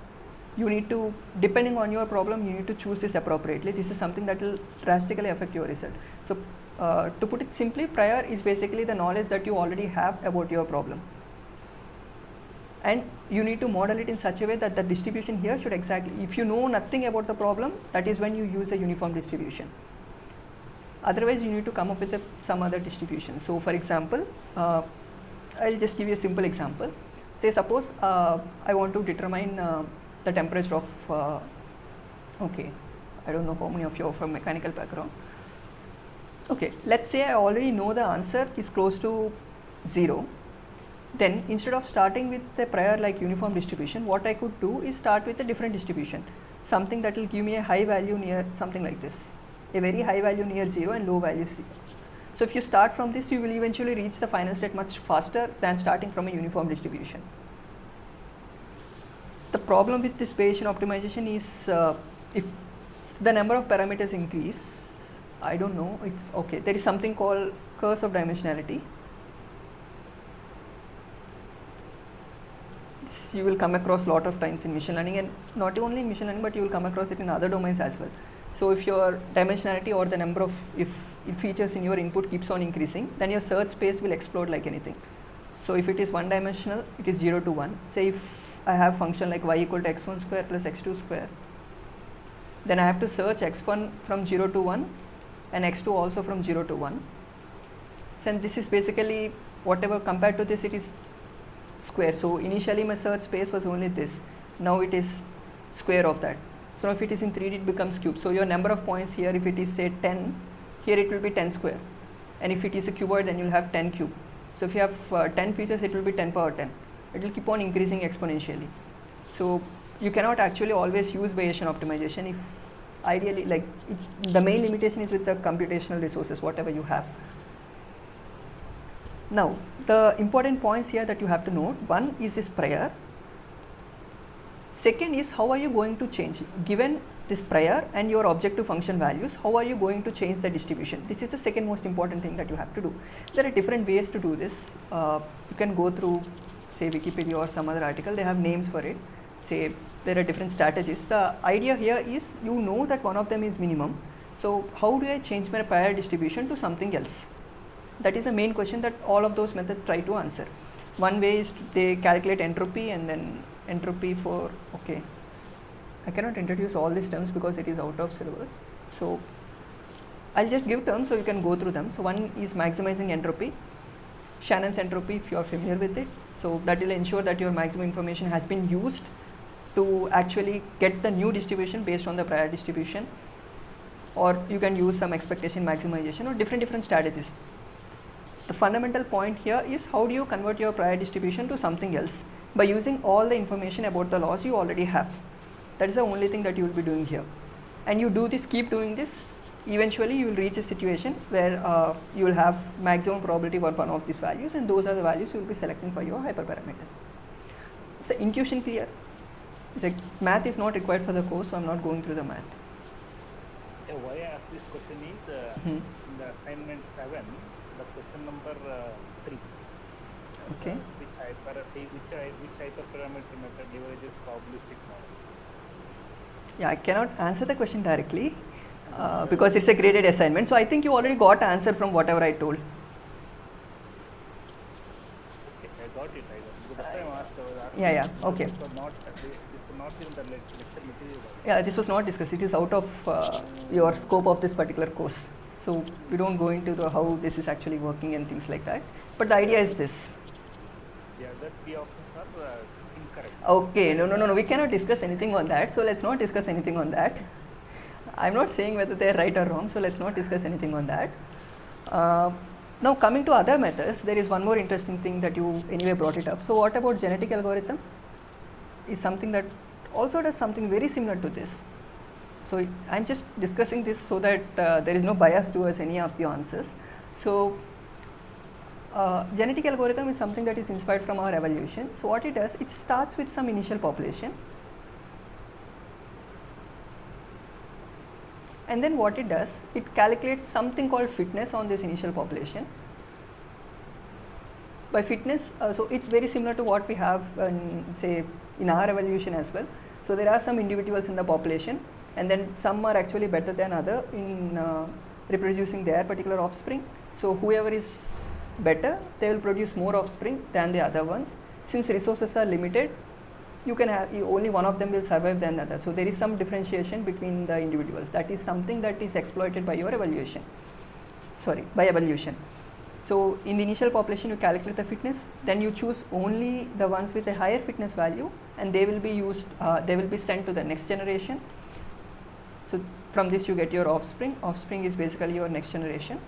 You need to, depending on your problem, you need to choose this appropriately. This is something that will drastically affect your result. So to put it simply, prior is basically the knowledge that you already have about your problem, and you need to model it in such a way that the distribution here should exactly, if you know nothing about the problem, that is when you use a uniform distribution. Otherwise you need to come up with some other distribution. So for example, I'll just give you a simple example. Say suppose I want to determine the temperature of, okay, I don't know how many of you are from mechanical background. Okay, let's say I already know the answer is close to 0. Then instead of starting with a prior like uniform distribution, what I could do is start with a different distribution, something that will give me a high value near something like this, a very high value near 0 and low value 0. So if you start from this, you will eventually reach the final state much faster than starting from a uniform distribution. The problem with this Bayesian optimization is if the number of parameters increase, I don't know if, okay, there is something called curse of dimensionality. This you will come across a lot of times in machine learning, and not only in machine learning, but you will come across it in other domains as well. So if your dimensionality or the number of features in your input keeps on increasing, then your search space will explode like anything. So if it is one dimensional, it is 0 to 1. Say if I have function like y equal to x1 square plus x2 square, then I have to search x1 from 0 to 1 and x2 also from 0 to 1. And this is basically whatever compared to this, it is square. So initially my search space was only this, now it is square of that. So if it is in 3D, it becomes cube. So your number of points here, if it is say 10, here it will be 10 square, and if it is a cuboid, then you will have 10 cube. So if you have 10 features, it will be 10 power 10. It will keep on increasing exponentially. So you cannot actually always use Bayesian optimization. If ideally, like, the main limitation is with the computational resources, whatever you have. Now, the important points here that you have to note, one is this prior. Second is, how are you going to change? Given this prior and your objective function values, how are you going to change the distribution? This is the second most important thing that you have to do. There are different ways to do this. You can go through, say, Wikipedia or some other article, they have names for it. Say, there are different strategies. The idea here is, you know that one of them is minimum. So how do I change my prior distribution to something else? That is the main question that all of those methods try to answer. One way is they calculate entropy, and then entropy for, okay, I cannot introduce all these terms because it is out of syllabus. So I'll just give terms so you can go through them. So one is maximizing entropy, Shannon's entropy, if you are familiar with it. So that will ensure that your maximum information has been used to actually get the new distribution based on the prior distribution, or you can use some expectation maximization, or different strategies. The fundamental point here is, how do you convert your prior distribution to something else by using all the information about the laws you already have. That is the only thing that you will be doing here. And you do this, keep doing this, eventually you will reach a situation where you will have maximum probability for one of these values, and those are the values you will be selecting for your hyperparameters. Is the intuition clear? The math is not required for the course, so I am not going through the math. Yeah, why I asked this question is, in the assignment 7, the question number 3. Okay. Which hyperparameter method leverages probabilistic model? Yeah, I cannot answer the question directly because it's a graded assignment. So I think you already got answer from whatever I told. Okay, I got it. Because that time I asked. Yeah, okay. This was not in the lecture material. Yeah, this was not discussed. It is out of your scope of this particular course. So we don't go into the how this is actually working and things like that. But the idea is this. Yeah, that P options are incorrect. Okay, no, we cannot discuss anything on that. So let's not discuss anything on that. I'm not saying whether they are right or wrong. So let's not discuss anything on that. Now coming to other methods, there is one more interesting thing that you anyway brought it up. So what about genetic algorithm? Is something that also does something very similar to this. So I'm just discussing this so that there is no bias towards any of the answers. So genetic algorithm is something that is inspired from our evolution. So what it does, it starts with some initial population, and then what it does, it calculates something called fitness on this initial population. By fitness, so it's very similar to what we have say in our evolution as well. So there are some individuals in the population, and then some are actually better than other in reproducing their particular offspring. So whoever is better, they will produce more offspring than the other ones. Since resources are limited, you can have only one of them will survive than the other. So there is some differentiation between the individuals. That is something that is exploited by your evaluation. By evolution. So in the initial population, you calculate the fitness, then you choose only the ones with a higher fitness value, and they will be used. They will be sent to the next generation. So from this you get your offspring. Offspring is basically your next generation.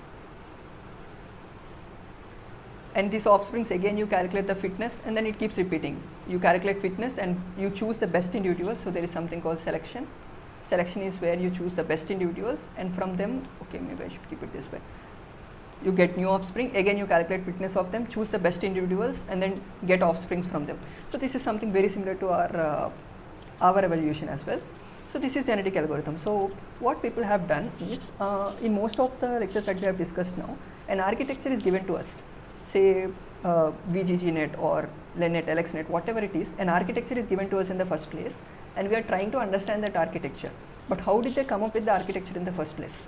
And these offsprings, again you calculate the fitness, and then it keeps repeating. You calculate fitness and you choose the best individuals. So there is something called selection. Selection is where you choose the best individuals, and from them, okay, maybe I should keep it this way. You get new offspring, again you calculate fitness of them, choose the best individuals, and then get offsprings from them. So this is something very similar to our evolution as well. So this is genetic algorithm. So what people have done is, in most of the lectures that we have discussed now, an architecture is given to us. Say VGGNet or LenNet, LXNet, whatever it is, an architecture is given to us in the first place, and we are trying to understand that architecture. But how did they come up with the architecture in the first place?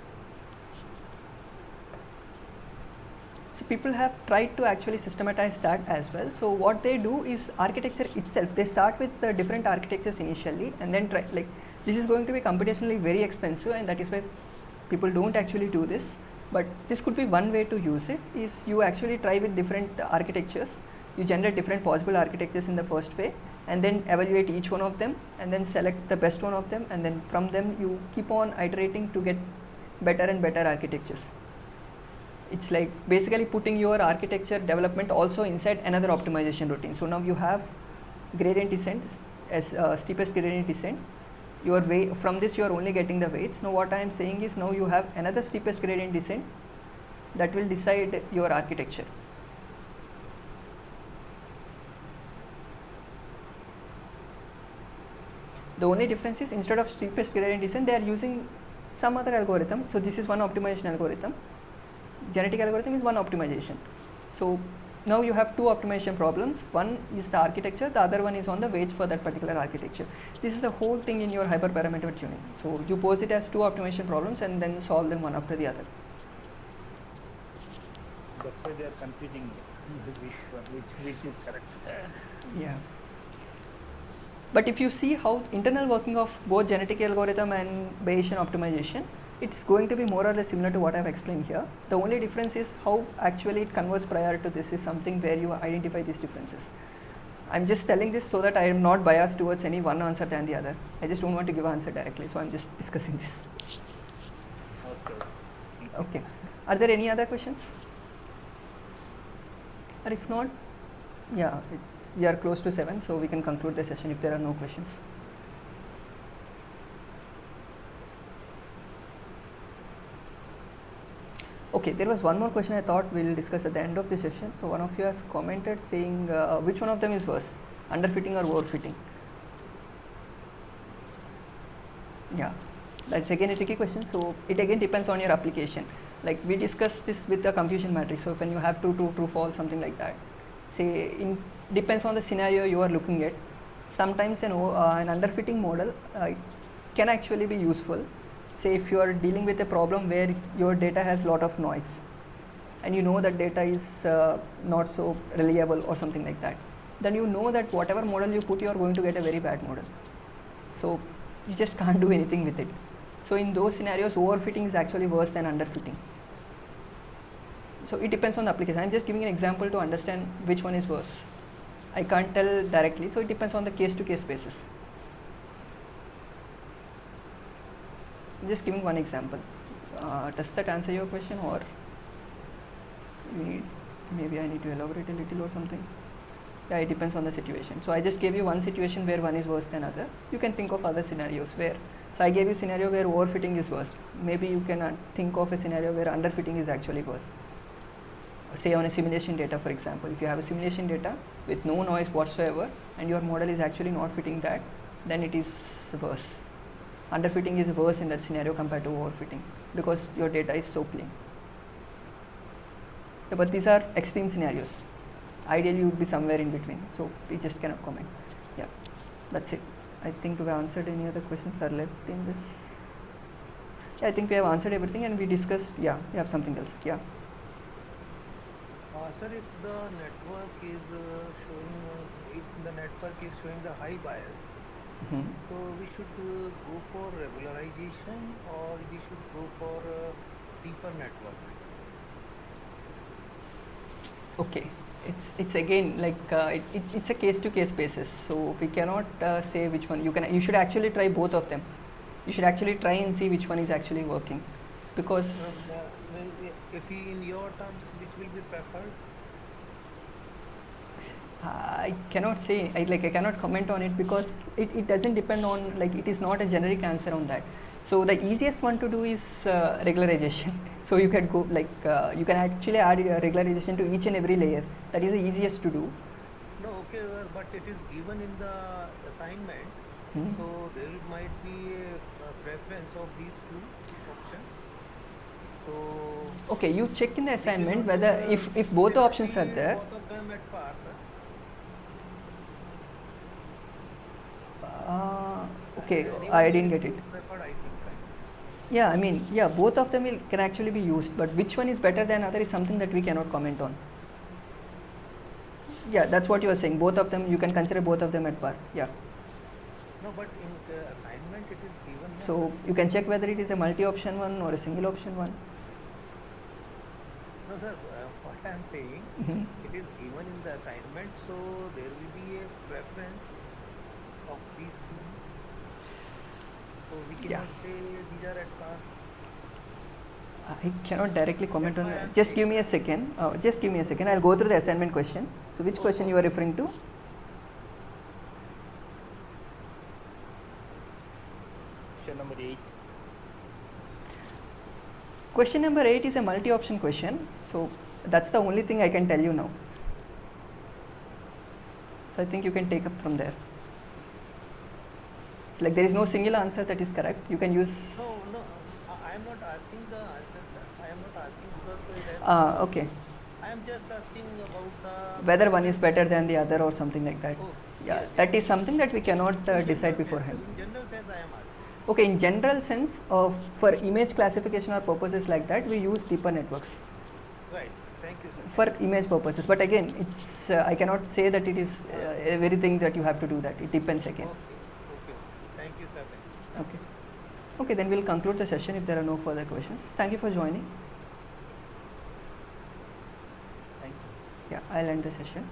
So people have tried to actually systematize that as well. So what they do is architecture itself, they start with the different architectures initially, and then try, like, this is going to be computationally very expensive, and that is why people don't actually do this, but this could be one way to use it, is you actually try with different architectures. You generate different possible architectures in the first way, and then evaluate each one of them, and then select the best one of them, and then from them you keep on iterating to get better and better architectures. It's like basically putting your architecture development also inside another optimization routine. So now you have gradient descent as steepest gradient descent. Your way from this you are only getting the weights. Now what I am saying is, now you have another steepest gradient descent that will decide your architecture. The only difference is, instead of steepest gradient descent, they are using some other algorithm. So this is one optimization algorithm. Genetic algorithm is one optimization. So now you have two optimization problems. One is the architecture, the other one is on the weights for that particular architecture. This is the whole thing in your hyperparameter tuning. So you pose it as two optimization problems and then solve them one after the other. That's why they are confusing which is correct. Yeah. But if you see how internal working of both genetic algorithm and Bayesian optimization, it's going to be more or less similar to what I've explained here. The only difference is how actually it converts prior to this is something where you identify these differences. I'm just telling this so that I am not biased towards any one answer than the other. I just don't want to give an answer directly, so I'm just discussing this. Okay. Are there any other questions? Or if not, yeah, we are close to 7, so we can conclude the session if there are no questions. Okay, there was one more question I thought we'll discuss at the end of the session. So one of you has commented saying which one of them is worse, underfitting or overfitting? Yeah, that's again a tricky question. So it again depends on your application. Like we discussed this with the confusion matrix. So when you have true, false, something like that. Say depends on the scenario you are looking at. Sometimes an underfitting model can actually be useful. Say if you are dealing with a problem where your data has lot of noise and you know that data is not so reliable or something like that, then you know that whatever model you put, you are going to get a very bad model. So you just can't do anything with it. So in those scenarios, overfitting is actually worse than underfitting. So it depends on the application. I'm just giving an example to understand which one is worse. I can't tell directly, so it depends on the case-to-case basis. I'm just giving one example. Does that answer your question, or you need, maybe I need to elaborate a little or something? Yeah, it depends on the situation. So I just gave you one situation where one is worse than other. You can think of other scenarios where, so I gave you a scenario where overfitting is worse. Maybe you can think of a scenario where underfitting is actually worse. Say on a simulation data, for example, if you have a simulation data with no noise whatsoever and your model is actually not fitting that, then it is worse. Underfitting is worse in that scenario compared to overfitting because your data is so clean. Yeah, but these are extreme scenarios. Ideally, you would be somewhere in between, so we just cannot comment. Yeah, that's it. I think we have answered. Any other questions are left in this? Yeah, I think we have answered everything and we discussed. Yeah, we have something else. Yeah. Sir, if the network is showing the high bias, so we should go for regularization or we should go for deeper network? Okay, it's again like it's a case-to-case basis. So we cannot say which one. You should actually try both of them. You should actually try and see which one is actually working, because if in your terms, which will be preferred? I cannot say. I cannot comment on it because it doesn't depend on, like, it is not a generic answer on that. So the easiest one to do is regularization. So you can go you can actually add regularization to each and every layer. That is the easiest to do. No, okay, but it is given in the assignment. So there might be a preference of these two options. So okay, you check in the assignment whether if both the options are there. Both of them at par, sir. Okay, I didn't get it. Preferred, I think, sir. Yeah, I mean, yeah, both of them can actually be used, but which one is better than other is something that we cannot comment on. Yeah, that's what you are saying. Both of them, you can consider both of them at par. Yeah. No, but in assignment it is given. No? So you can check whether it is a multi-option one or a single option one. No, sir. What I am saying, Mhm. it is given in the assignment, so there will be a preference of these two. So we Yeah. cannot say these are at par. I cannot directly comment That's on why that. I'm Just saying, give me a sir. second. Just give me a second. I'll go through the assignment question. So which question you are referring to? Question number 8. Question number 8 is a multi-option question. So that's the only thing I can tell you now. So I think you can take up from there. It's like there is no single answer that is correct. You can use. No. I am not asking the answer, sir. I am not asking because it has. Okay. I am just asking about the Whether one is preference better of- than the other or something like that. Oh, Yeah, yes, that yes. is something that we cannot In general decide sense, beforehand. sir, in general sense, I am asking. Okay, in general sense, for image classification or purposes like that, we use deeper networks Right, sir. Thank you, sir. for Thank you. image purposes. But again, it's I cannot say that it is everything that you have to do that. It depends again. Okay. Thank you, sir. Thank you. Okay. Okay, then we'll conclude the session if there are no further questions. Thank you for joining. Thank you. Yeah, I'll end the session.